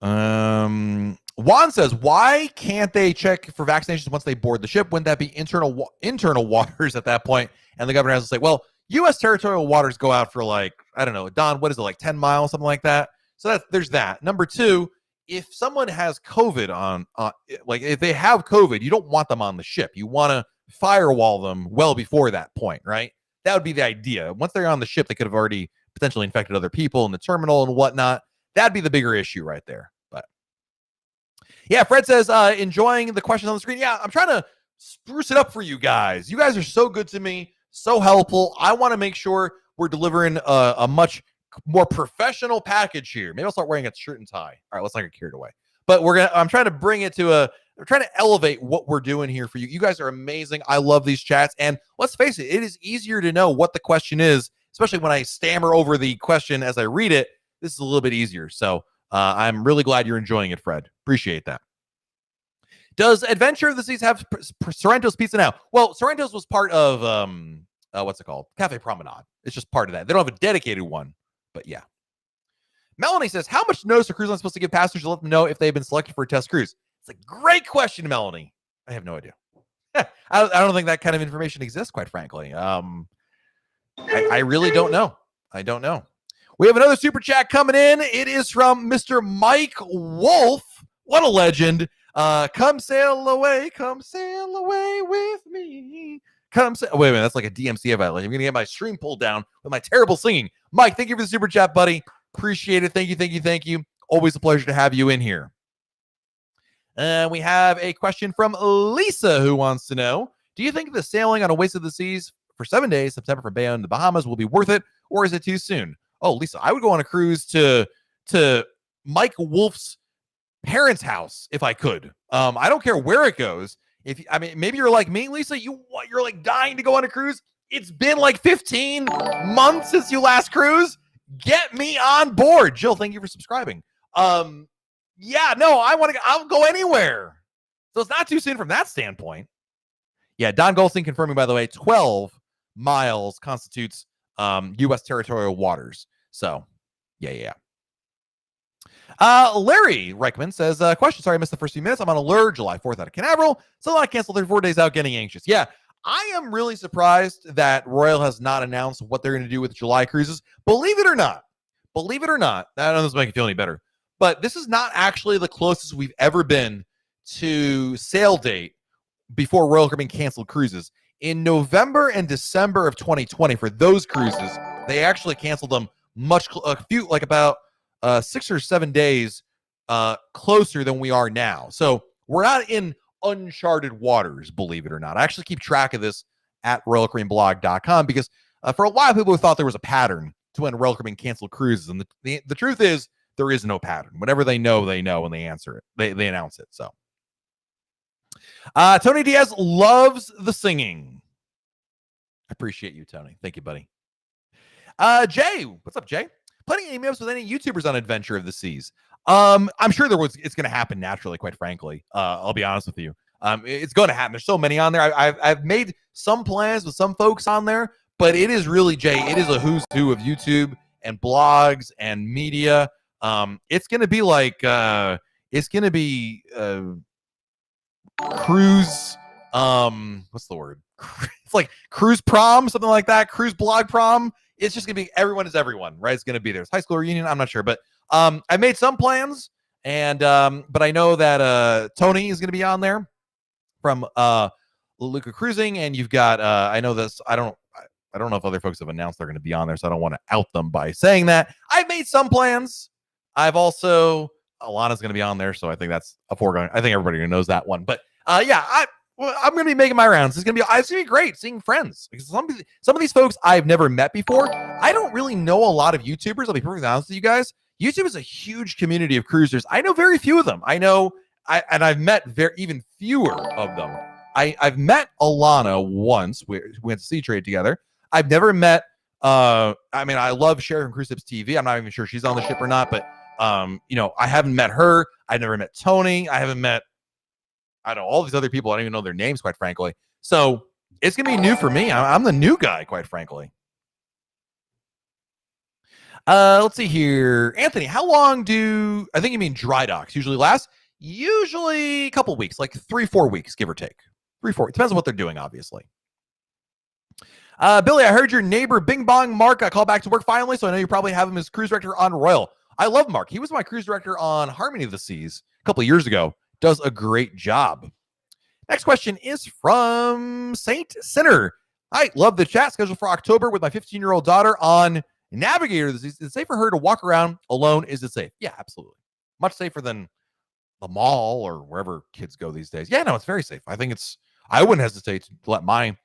Juan says, why can't they check for vaccinations once they board the ship? Wouldn't that be internal waters at that point? And the governor has to say, well, U.S. territorial waters go out for like, I don't know, Don, what is it, like 10 miles, something like that? So there's that. Number two, if someone has COVID like if they have COVID, you don't want them on the ship. You want to firewall them well before that point, right? That would be the idea. Once they're on the ship, they could have already potentially infected other people in the terminal and whatnot. That'd be the bigger issue right there. But yeah, Fred says, enjoying the questions on the screen. Yeah, I'm trying to spruce it up for you guys. You guys are so good to me, so helpful. I want to make sure we're delivering a much more professional package here. Maybe I'll start wearing a shirt and tie. All right, let's not get carried away. But I'm trying to bring it to we're trying to elevate what we're doing here for you. You guys are amazing. I love these chats. And let's face it, it is easier to know what the question is, especially when I stammer over the question as I read it. This is a little bit easier. So I'm really glad you're enjoying it, Fred. Appreciate that. Does Adventure of the Seas have Sorrento's pizza now? Well, Sorrento's was part of, what's it called? Cafe Promenade. It's just part of that. They don't have a dedicated one. But yeah. Melanie says, how much notice are cruise lines supposed to give passengers to let them know if they've been selected for a test cruise? It's a great question, Melanie. I have no idea. I don't think that kind of information exists, quite frankly. I really don't know. I don't know. We have another super chat coming in. It is from Mr. Mike Wolf. What a legend. Come sail away with me. Wait a minute, that's like a DMCA violation. I'm going to get my stream pulled down with my terrible singing. Mike, thank you for the super chat, buddy. Appreciate it. Thank you. Always a pleasure to have you in here. We have a question from Lisa who wants to know, do you think the sailing on Oasis of the Seas for 7 days, September from Bayonne to the Bahamas, will be worth it, or is it too soon? Oh, Lisa, I would go on a cruise to Mike Wolf's parents' house if I could. I don't care where it goes. Maybe you're like me, Lisa. You're like dying to go on a cruise. It's been like 15 months since you last cruised. Get me on board, Jill. Thank you for subscribing. Yeah, no, I'll go anywhere. So it's not too soon from that standpoint. Yeah, Don Goldstein confirming, by the way, 12 miles constitutes U.S. territorial waters. So, yeah. Larry Reichman says, question, sorry I missed the first few minutes. I'm on Allure, July 4th out of Canaveral. So I canceled 34 days out, getting anxious. Yeah, I am really surprised that Royal has not announced what they're going to do with July cruises. Believe it or not, I don't know if this will make you feel any better, but this is not actually the closest we've ever been to sail date before Royal Caribbean canceled cruises. In November and December of 2020, for those cruises, they actually canceled them about 6 or 7 days closer than we are now. So we're not in uncharted waters, believe it or not. I actually keep track of this at RoyalCaribbeanBlog.com because for a lot of people who thought there was a pattern to when Royal Caribbean canceled cruises, and the truth is there is no pattern. Whatever they know, and they answer it. They announce it. So Tony Diaz loves the singing. I appreciate you, Tony. Thank you, buddy. Jay, what's up, Jay? Plenty of emails with any YouTubers on Adventure of the Seas. I'm sure it's going to happen naturally, quite frankly. I'll be honest with you. It's going to happen. There's so many on there. I've made some plans with some folks on there, but it is really, Jay, it is a who's who of YouTube and blogs and media. It's going to be like, cruise, what's the word? It's like cruise prom, something like that. Cruise blog prom. It's just going to be everyone is everyone, right? It's going to be there's high school reunion. I'm not sure, but I made some plans And but I know that Tony is going to be on there from Luca Cruising, and you've got I know this. I don't know if other folks have announced they're going to be on there, so I don't want to out them by saying that. I've made some plans. I've also Alana's going to be on there, so I think that's a foregone. I think everybody knows that one. But yeah, I'm going to be making my rounds. It's going to be great seeing friends, because some of these folks I've never met before. I don't really know a lot of YouTubers. I'll be perfectly honest with you guys. YouTube is a huge community of cruisers. I know very few of them. And I've met even fewer of them. I've met Alana once. We went to Sea Trade together. I've never met. I love Sherry from Cruise Tips TV. I'm not even sure she's on the ship or not, but I haven't met her. I've never met Tony. I haven't met. I don't know all these other people. I don't even know their names, quite frankly. So it's gonna be new for me. I'm the new guy, quite frankly. Let's see here. Anthony, how long do I think you mean dry docks usually last? Usually a couple weeks, like 3-4 weeks, give or take. 3-4. It depends on what they're doing, obviously. Billy, I heard your neighbor Bing Bong Mark got called back to work finally, so I know you probably have him as cruise director on Royal. I love Mark. He was my cruise director on Harmony of the Seas a couple of years ago. Does a great job. Next question is from Saint Sinner. I love the chat. Scheduled for October with my 15-year-old daughter on Navigator. Is it safe for her to walk around alone? Is it safe? Yeah, absolutely. Much safer than the mall or wherever kids go these days. Yeah, no, it's very safe. I wouldn't hesitate to let my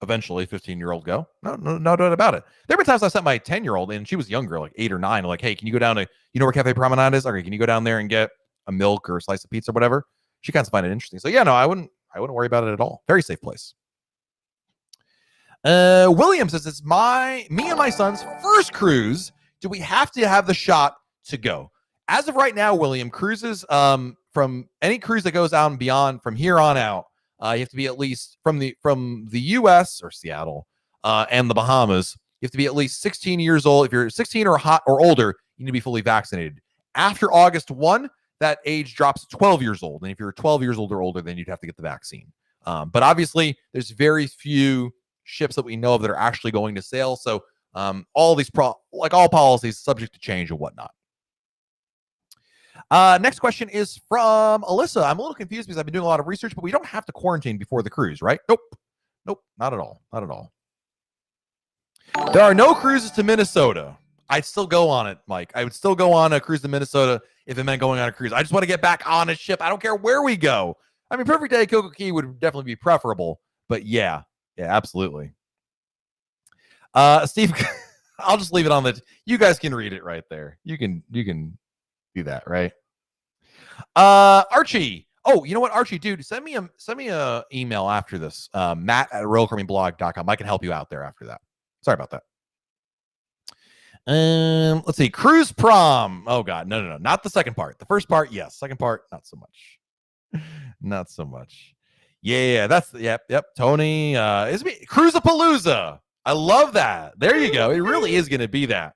eventually 15-year-old go. No doubt about it. There have been times I sent my 10-year-old, and she was younger, like 8 or 9, like, hey, can you go down to, where Cafe Promenade is? Okay, can you go down there and get a milk or a slice of pizza or whatever? She kind of find it interesting. So yeah, no, I wouldn't worry about it at all. Very safe place. William says it's me and my son's first cruise. Do we have to have the shot to go? As of right now, William, cruises from any cruise that goes out and beyond from here on out, you have to be at least from the U.S. or Seattle and the Bahamas. You have to be at least 16 years old. If you're 16 or older, you need to be fully vaccinated. After August 1, that age drops to 12 years old. And if you're 12 years old or older, then you'd have to get the vaccine. But obviously, there's very few ships that we know of that are actually going to sail. So all these all policies subject to change and whatnot. Next question is from Alyssa. I'm a little confused because I've been doing a lot of research, but we don't have to quarantine before the cruise, right? Nope, not at all. There are no cruises to Minnesota. I'd still go on it, Mike. I would still go on a cruise to Minnesota if it meant going on a cruise. I just want to get back on a ship. I don't care where we go. I mean, Perfect Day Coco Key would definitely be preferable, but yeah, absolutely. Steve, I'll just leave it on you guys can read it right there. You can do that, right? Archie. Oh, you know what, Archie, dude, send me a email after this. Matt@royalcaribbeanblog.com. I can help you out there after that. Sorry about that. Let's see. Cruise prom. Oh God, no, not the second part. The first part, yes. Second part, not so much. Yeah, that's yep. Tony, it's me. Cruisapalooza. I love that. There you go. It really is going to be that.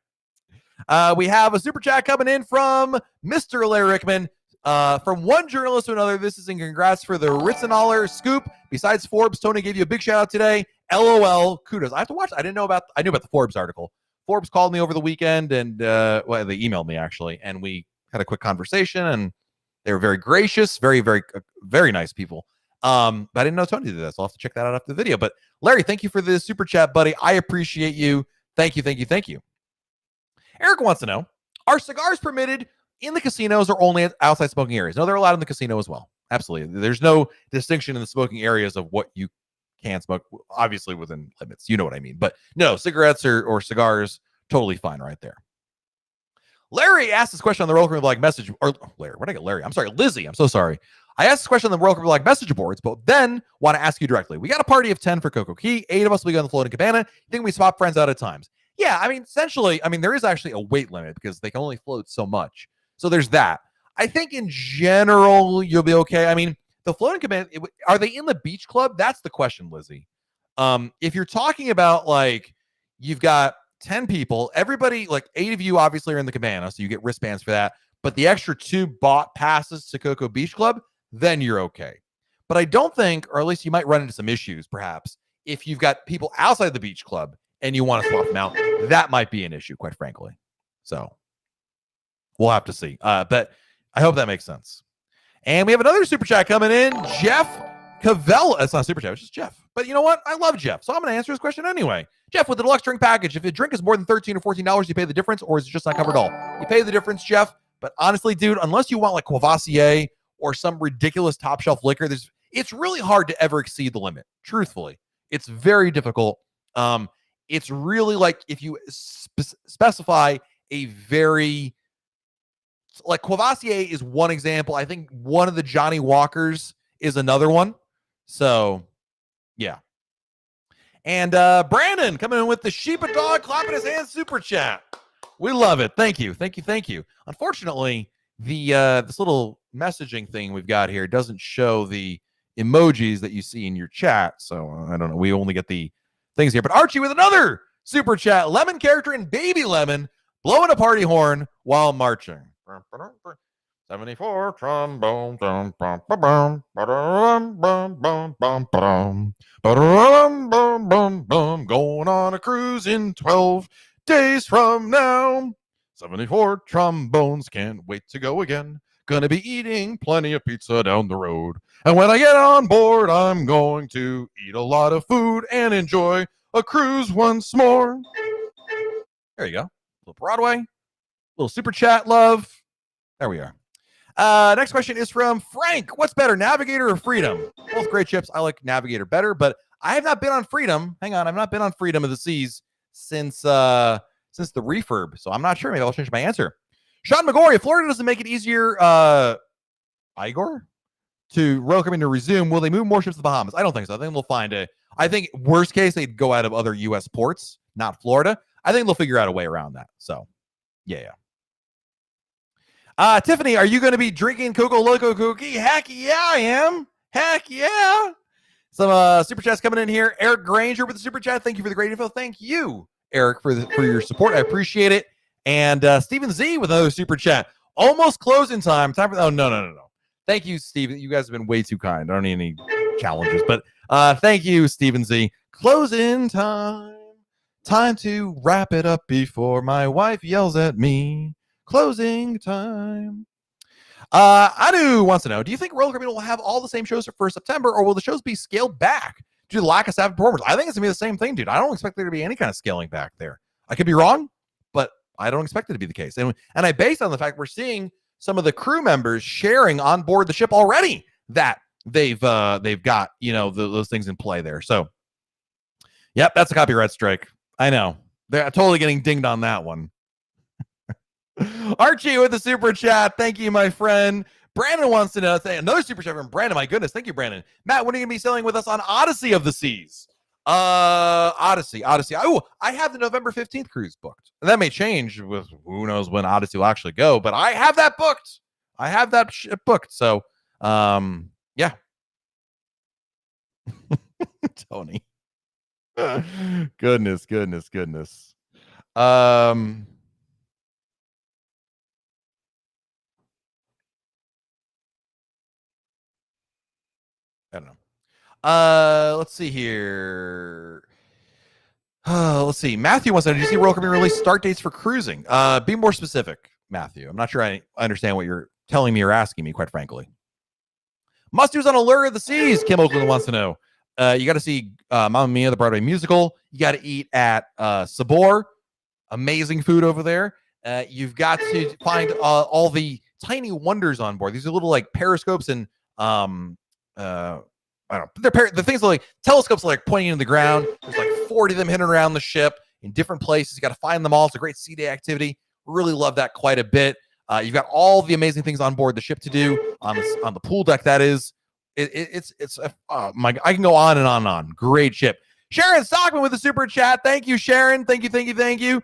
We have a super chat coming in from Mr. Larry Rickman. From one journalist to another, this is in congrats for the Ritzenaller scoop. Besides Forbes, Tony gave you a big shout out today. LOL, kudos. I have to watch. I knew about the Forbes article. Forbes called me over the weekend, and they emailed me actually, and we had a quick conversation, and they were very gracious, very, very, very nice people. But I didn't know Tony did that, so I'll have to check that out after the video. But Larry, thank you for the super chat, buddy. I appreciate you. Thank you. Eric wants to know, are cigars permitted in the casinos or only outside smoking areas? No, they're allowed in the casino as well. Absolutely. There's no distinction in the smoking areas of what you can smoke, obviously within limits. You know what I mean. But no, cigarettes or cigars, totally fine right there. Larry asked this question on the Royal Caribbean Blog message. Or Larry, where'd I get Larry? I'm sorry, Lizzie. I'm so sorry. I asked this question on the Royal Caribbean Blog message boards, but then want to ask you directly. We got a party of 10 for Coco Key. 8 of us will be on the floating cabana. You think we swap friends out at times? Yeah, I mean, essentially, there is actually a weight limit because they can only float so much. So there's that. I think in general, you'll be okay. I mean, the floating cabana, are they in the beach club? That's the question, Lizzie. If you're talking about like, you've got 10 people, everybody, like 8 of you obviously are in the cabana, so you get wristbands for that. But the extra 2 bought passes to Coco Beach Club, then you're okay. But I don't think, or at least you might run into some issues, perhaps, if you've got people outside the beach club and you want to swap them out, that might be an issue, quite frankly. So we'll have to see. But I hope that makes sense. And we have another super chat coming in. Jeff Cavella. That's not super chat, it's just Jeff. But you know what? I love Jeff, so I'm going to answer his question anyway. Jeff, with the deluxe drink package, if a drink is more than $13 or $14, you pay the difference, or is it just not covered at all? You pay the difference, Jeff. But honestly, dude, unless you want like Courvoisier or some ridiculous top shelf liquor, it's really hard to ever exceed the limit. Truthfully, it's very difficult. It's really like if you specify a very like Courvoisier is one example. I think one of the Johnny Walkers is another one. So, yeah. And Brandon coming in with the sheep and dog clapping his hands super chat. We love it. Thank you. Unfortunately, the this little messaging thing we've got here doesn't show the emojis that you see in your chat. So I don't know. We only get the things here. But Archie with another super chat. Lemon character and Baby Lemon blowing a party horn while marching. 74 trombone, going on a cruise in 12 days from now. 74 trombones, can't wait to go again. Gonna be eating plenty of pizza down the road. And when I get on board, I'm going to eat a lot of food and enjoy a cruise once more. There you go. A little Broadway, little super chat love. There we are. Next question is from Frank. What's better, Navigator or Freedom? Both great ships. I like Navigator better, but I have not been on Freedom. Hang on, I've not been on Freedom of the Seas since the refurb, so I'm not sure. Maybe I'll change my answer. Sean McGorry, if Florida doesn't make it easier, Igor, to welcoming to resume, will they move more ships to the Bahamas? I don't think so. I think we'll find I think worst case they'd go out of other U.S. ports, not Florida. I think they'll figure out a way around that. So, yeah. Tiffany, are you going to be drinking Coco Loco Cookie? Heck yeah, I am. Heck yeah. Some super chats coming in here. Eric Granger with the super chat. Thank you for the great info. Thank you, Eric, for your support. I appreciate it. And Stephen Z with another super chat. Almost closing time. Time for no. Thank you, Stephen. You guys have been way too kind. I don't need any challenges, but thank you, Stephen Z. Closing time. Time to wrap it up before my wife yells at me. Closing time. Anu wants to know, do you think Roller Coaster will have all the same shows for September, or will the shows be scaled back due to the lack of staff performers? I think it's going to be the same thing, dude. I don't expect there to be any kind of scaling back there. I could be wrong, but I don't expect it to be the case. And I base on the fact we're seeing some of the crew members sharing on board the ship already that they've got, those things in play there. So, yep, that's a copyright strike. I know. They're totally getting dinged on that one. Archie with the super chat. Thank you, my friend. Brandon wants to know, another super chat from Brandon. My goodness. Thank you, Brandon. Matt, when are you going to be sailing with us on Odyssey of the Seas? Odyssey. Oh, I have the November 15th cruise booked. And that may change with who knows when Odyssey will actually go, but I have that booked. I have that ship booked. So, yeah. Tony. Goodness. I don't know. Let's see here. Let's see. Matthew wants to know, did you see Royal Caribbean release start dates for cruising? Be more specific, Matthew. I'm not sure I understand what you're telling me or asking me, quite frankly. Must-dos on Allure of the Seas, Kim Oakland wants to know. You got to see Mamma Mia, the Broadway musical. You got to eat at Sabor. Amazing food over there. You've got to find all the tiny wonders on board. These are little like periscopes and I don't know. The things like telescopes are like pointing into the ground. There's like 40 of them hidden around the ship in different places. You got to find them all. It's a great sea day activity. Really love that quite a bit. You've got all the amazing things on board the ship to do on the pool deck. That is, it's oh my, I can go on and on and on. Great ship. Sharon Stockman with the super chat. Thank you, Sharon. Thank you.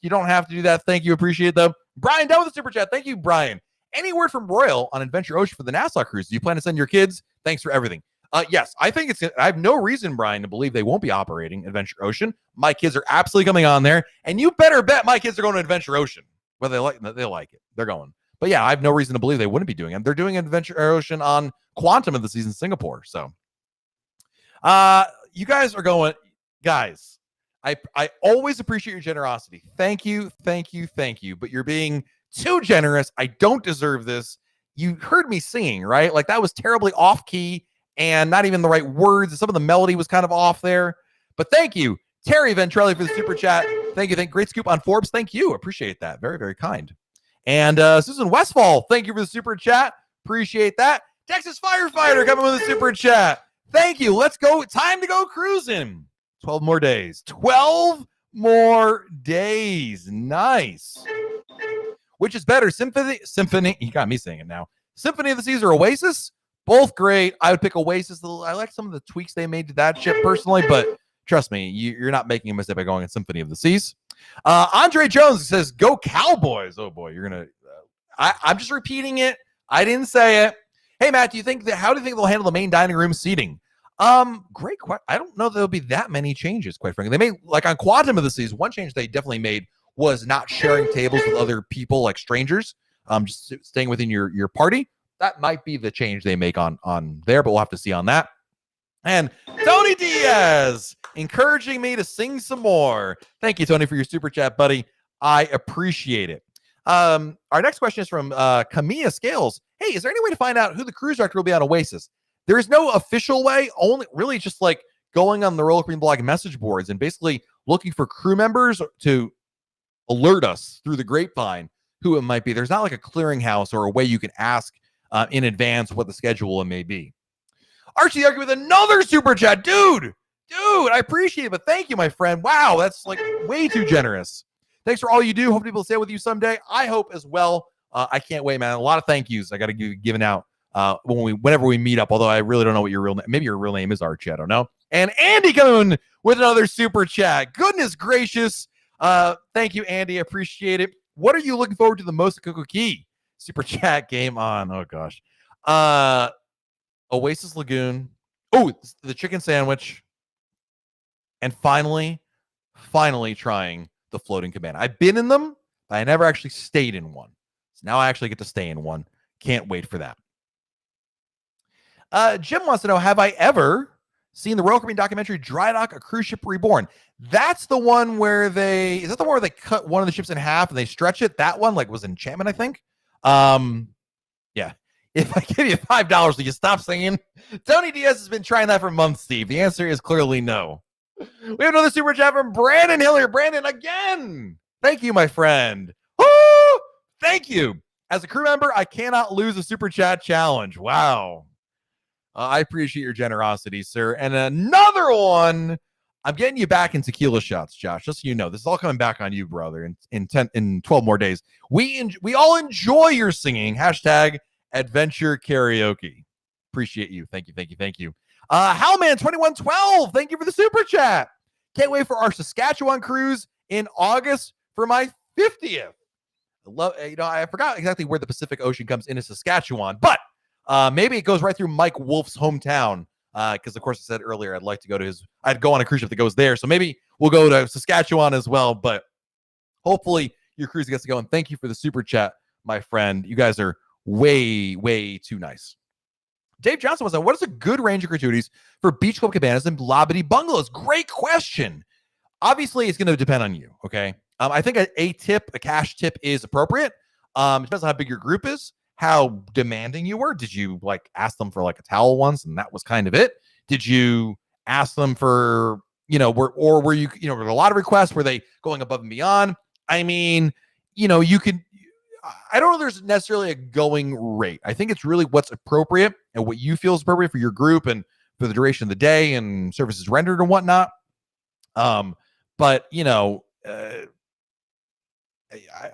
You don't have to do that. Thank you. Appreciate them. Brian Dunn with the super chat. Thank you, Brian. Any word from Royal on Adventure Ocean for the Nassau cruise? Do you plan to send your kids? Thanks for everything. Yes, I think I have no reason, Brian, to believe they won't be operating Adventure Ocean. My kids are absolutely coming on there, and you better bet my kids are going to Adventure Ocean. Whether they like it, they're going. But yeah, I have no reason to believe they wouldn't be doing it. They're doing Adventure Ocean on Quantum of the Seas in Singapore. So, you guys are going, guys. I always appreciate your generosity. Thank you. But you're being Too generous. I don't deserve this. You heard me singing, right? Like that was terribly off key and not even the right words. Some of the melody was kind of off there. But thank you, Terry Ventrelli, for the super chat. Thank you. Great scoop on Forbes. Thank you. Appreciate that. Very, very kind. And Susan Westfall, thank you for the super chat. Appreciate that. Texas Firefighter coming with a super chat. Thank you. Let's go. Time to go cruising. 12 more days. 12 more days. Nice. Which is better, Symphony? You got me saying it now. Symphony of the Seas or Oasis? Both great. I would pick Oasis. I like some of the tweaks they made to that ship personally, but trust me, you're not making a mistake by going in Symphony of the Seas. Andre Jones says, "Go Cowboys!" Oh boy, you're gonna. I'm just repeating it. I didn't say it. Hey Matt, how do you think they'll handle the main dining room seating? Great question. I don't know that there'll be that many changes, quite frankly. They made, like on Quantum of the Seas, one change they definitely made was not sharing tables with other people, like strangers. Just staying within your party. That might be the change they make on there, but we'll have to see on that. And Tony Diaz encouraging me to sing some more. Thank you, Tony, for your super chat, buddy. I appreciate it. Our next question is from Camilla Scales. Hey, is there any way to find out who the cruise director will be on Oasis? There is no official way, only really just like going on the Royal Caribbean blog message boards and basically looking for crew members to alert us through the grapevine who it might be. There's not like a clearinghouse or a way you can ask in advance what the schedule may be. Archie Archie with another super chat. Dude, I appreciate it, but thank you, my friend. Wow, that's like way too generous. Thanks for all you do. Hope people stay with you someday. I hope as well. I can't wait, man. A lot of thank yous I got to give given out whenever we meet up, although I really don't know what your real name, maybe your real name is Archie, I don't know. And Andy coming with another super chat. Goodness gracious. Thank you, Andy. I appreciate it. What are you looking forward to the most at Coco Key? Super chat game on. Oh gosh. Oasis Lagoon. Oh, the chicken sandwich. And finally trying the floating cabana. I've been in them, but I never actually stayed in one. So now I actually get to stay in one. Can't wait for that. Jim wants to know, have I ever seen the Royal Caribbean documentary Dry Dock, A Cruise Ship Reborn? That's the one where is that the one where they cut one of the ships in half and they stretch it? That one was Enchantment, I think. Yeah. If I give you $5, will you stop singing? Tony Diaz has been trying that for months, Steve. The answer is clearly no. We have another super chat from Brandon Hillier. Brandon, again. Thank you, my friend. Woo! Thank you. As a crew member, I cannot lose a super chat challenge. Wow. I appreciate your generosity, sir. And another one. I'm getting you back in tequila shots, Josh. Just so you know, this is all coming back on you, brother. In 12 more days, we all enjoy your singing. # Adventure Karaoke. Appreciate you. Thank you. Howman2112. Thank you for the super chat. Can't wait for our Saskatchewan cruise in August for my 50th. I forgot exactly where the Pacific Ocean comes into Saskatchewan, but maybe it goes right through Mike Wolf's hometown. Because of course I said earlier I'd like to go to I'd go on a cruise ship that goes there. So maybe we'll go to Saskatchewan as well. But hopefully your cruise gets to go. And thank you for the super chat, my friend. You guys are way, way too nice. Dave Johnson was on, what is a good range of gratuities for beach club cabanas and Blobbity bungalows? Great question. Obviously, it's going to depend on you. Okay. I think a cash tip is appropriate. It depends on how big your group is, how demanding you were. Did you ask them for a towel once and that was kind of it? Did you ask them for, were you, were a lot of requests? Were they going above and beyond? I mean, you can, I don't know if there's necessarily a going rate. I think it's really what's appropriate and what you feel is appropriate for your group and for the duration of the day and services rendered and whatnot. But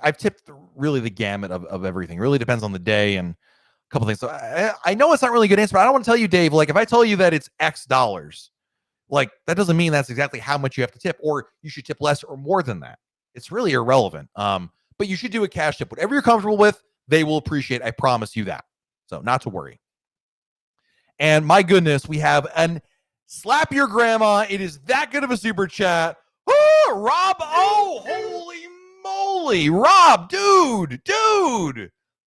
I've tipped really the gamut of everything. It really depends on the day and a couple things. So I know it's not really a good answer, but I don't want to tell you, Dave, if I tell you that it's X dollars, that doesn't mean that's exactly how much you have to tip, or you should tip less or more than that. It's really irrelevant. But you should do a cash tip. Whatever you're comfortable with, they will appreciate. I promise you that. So not to worry. And my goodness, we have an slap your grandma. It is that good of a super chat. Oh, Rob. Oh, holy moly. Rob, dude.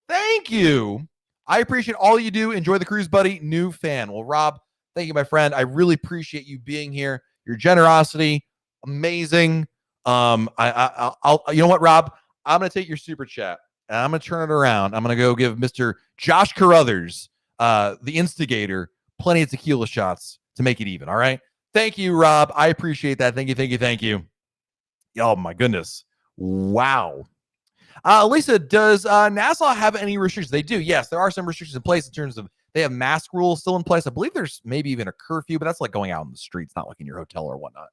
Thank you. I appreciate all you do. Enjoy the cruise, buddy. New fan. Well, Rob, thank you, my friend. I really appreciate you being here. Your generosity, amazing. I'll you know what, Rob? I'm going to take your super chat I'm going to turn it around. I'm going to go give Mr. Josh Carruthers, the instigator, plenty of tequila shots to make it even. All right. Thank you, Rob. I appreciate that. Thank you. Oh, my goodness. Wow. Lisa, does Nassau have any restrictions? They do. Yes, there are some restrictions in place in terms of they have mask rules still in place. I believe there's maybe even a curfew, but that's like going out in the streets, not like in your hotel or whatnot.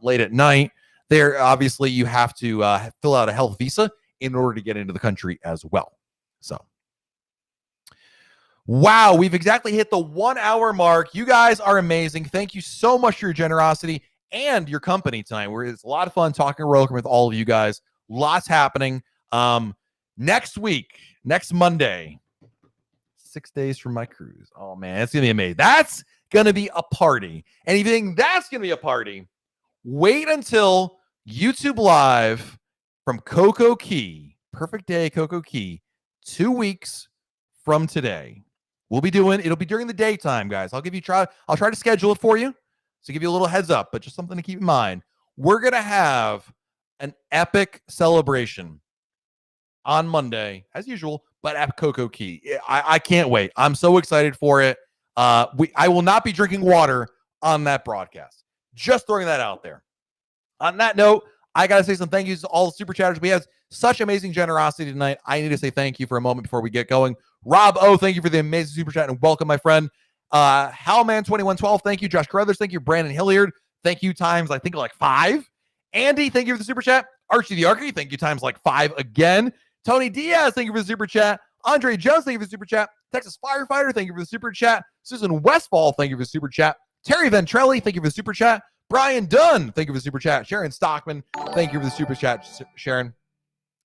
Late at night, there obviously you have to fill out a health visa in order to get into the country as well. So, wow, we've exactly hit the 1 hour mark. You guys are amazing. Thank you so much for your generosity and your company tonight. It's a lot of fun talking Royal Caribbean with all of you guys. Lots happening. Next week, next Monday, 6 days from my cruise. Oh man, it's gonna be amazing. That's gonna be a party. And if you think that's gonna be a party, wait until YouTube Live from Coco Key, Perfect Day Coco Key, 2 weeks from today. It'll be during the daytime, guys. I'll try to schedule it for you to give you a little heads up, but just something to keep in mind. We're gonna have an epic celebration on Monday, as usual, but at Coco Key. I can't wait. I'm so excited for it. I will not be drinking water on that broadcast. Just throwing that out there. On that note, I got to say some thank yous to all the super chatters. We have such amazing generosity tonight. I need to say thank you for a moment before we get going. Rob O, thank you for the amazing super chat and welcome, my friend. Howman2112, thank you. Josh Carruthers, thank you. Brandon Hilliard, thank you times, I think, like 5. Andy, thank you for the super chat. Archie the Archie, thank you times like 5 again. Tony Diaz, thank you for the super chat. Andre Jones, thank you for the super chat. Texas Firefighter, thank you for the super chat. Susan Westfall, thank you for the super chat. Terry Ventrelli, thank you for the super chat. Brian Dunn, thank you for the super chat. Sharon Stockman, thank you for the super chat. Sharon,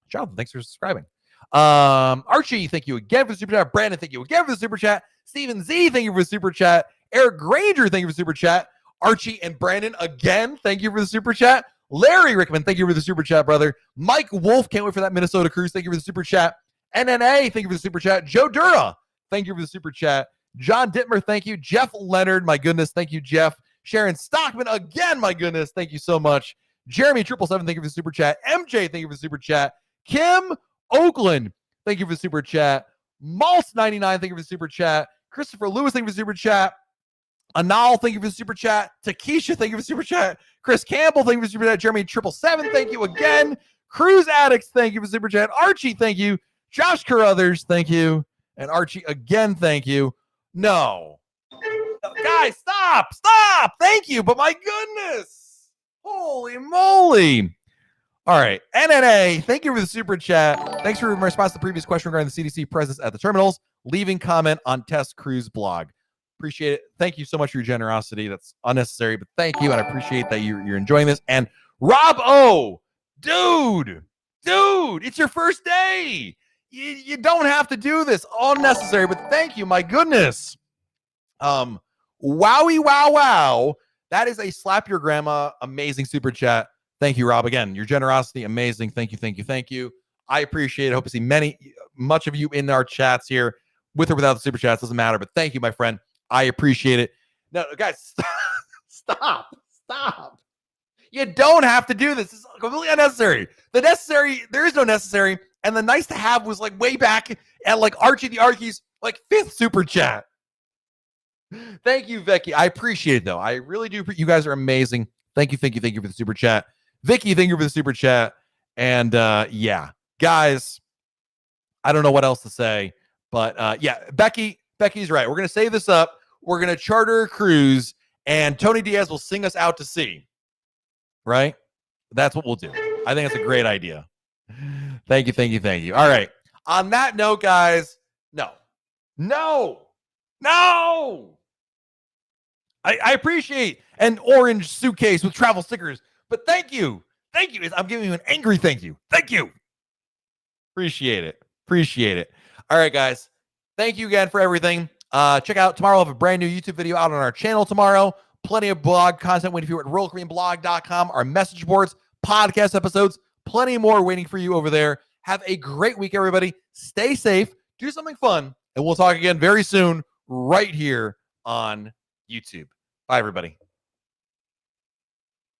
Jonathan, thanks for subscribing. Archie, thank you again for the super chat. Brandon, thank you again for the super chat. Stephen Z, thank you for the super chat. Eric Granger, thank you for the super chat. Archie and Brandon, again, thank you for the super chat. Larry Rickman, thank you for the super chat, brother. Mike Wolf, can't wait for that Minnesota cruise. Thank you for the super chat. NNA, thank you for the super chat. Joe Dura, thank you for the super chat. John Dittmer, thank you. Jeff Leonard, my goodness, thank you, Jeff. Sharon Stockman, again, my goodness, thank you so much. Jeremy 777, thank you for the super chat. MJ, thank you for the super chat. Kim Oakland, thank you for the super chat. Maltz99, thank you for the super chat. Christopher Lewis, thank you for the super chat. Anal, thank you for the super chat. Takesha, thank you for the super chat. Chris Campbell, thank you for the super chat. Jeremy 777, thank you again. Cruise Addicts, thank you for the super chat. Archie, thank you. Josh Carruthers, thank you. And Archie, again, thank you. No. Guys, stop. Thank you, but my goodness. Holy moly. All right. NNA, thank you for the super chat. Thanks for my response to the previous question regarding the CDC presence at the terminals. Leaving comment on Test Cruise blog. Appreciate it. Thank you so much for your generosity. That's unnecessary, but thank you. And I appreciate that you're enjoying this. And Rob O, dude, it's your first day. You don't have to do this. Unnecessary, but thank you. My goodness. Wowie, wow. That is a slap your grandma. Amazing super chat. Thank you, Rob. Again, your generosity, amazing. Thank you. I appreciate it. Hope to see much of you in our chats here, with or without the super chats. Doesn't matter, but thank you, my friend. I appreciate it. No, guys, stop. You don't have to do this. It's completely unnecessary. There is no necessary. And the nice to have was like way back at like Archie the Archie's like 5th super chat. Thank you, Vicky. I appreciate it, though. I really do. You guys are amazing. Thank you for the super chat. Vicky, thank you for the super chat. And yeah, guys, I don't know what else to say, but yeah, Becky's right. We're going to save this up. We're going to charter a cruise, and Tony Diaz will sing us out to sea. Right? That's what we'll do. I think that's a great idea. Thank you. All right. On that note, guys, no. I appreciate an orange suitcase with travel stickers, but thank you. I'm giving you an angry thank you. Thank you. Appreciate it. All right, guys. Thank you again for everything. Check out tomorrow. We'll have a brand new YouTube video out on our channel tomorrow. Plenty of blog content waiting for you at RoyalCaribbeanBlog.com. Our message boards, podcast episodes, plenty more waiting for you over there. Have a great week, everybody. Stay safe. Do something fun. And we'll talk again very soon right here on YouTube. Bye, everybody.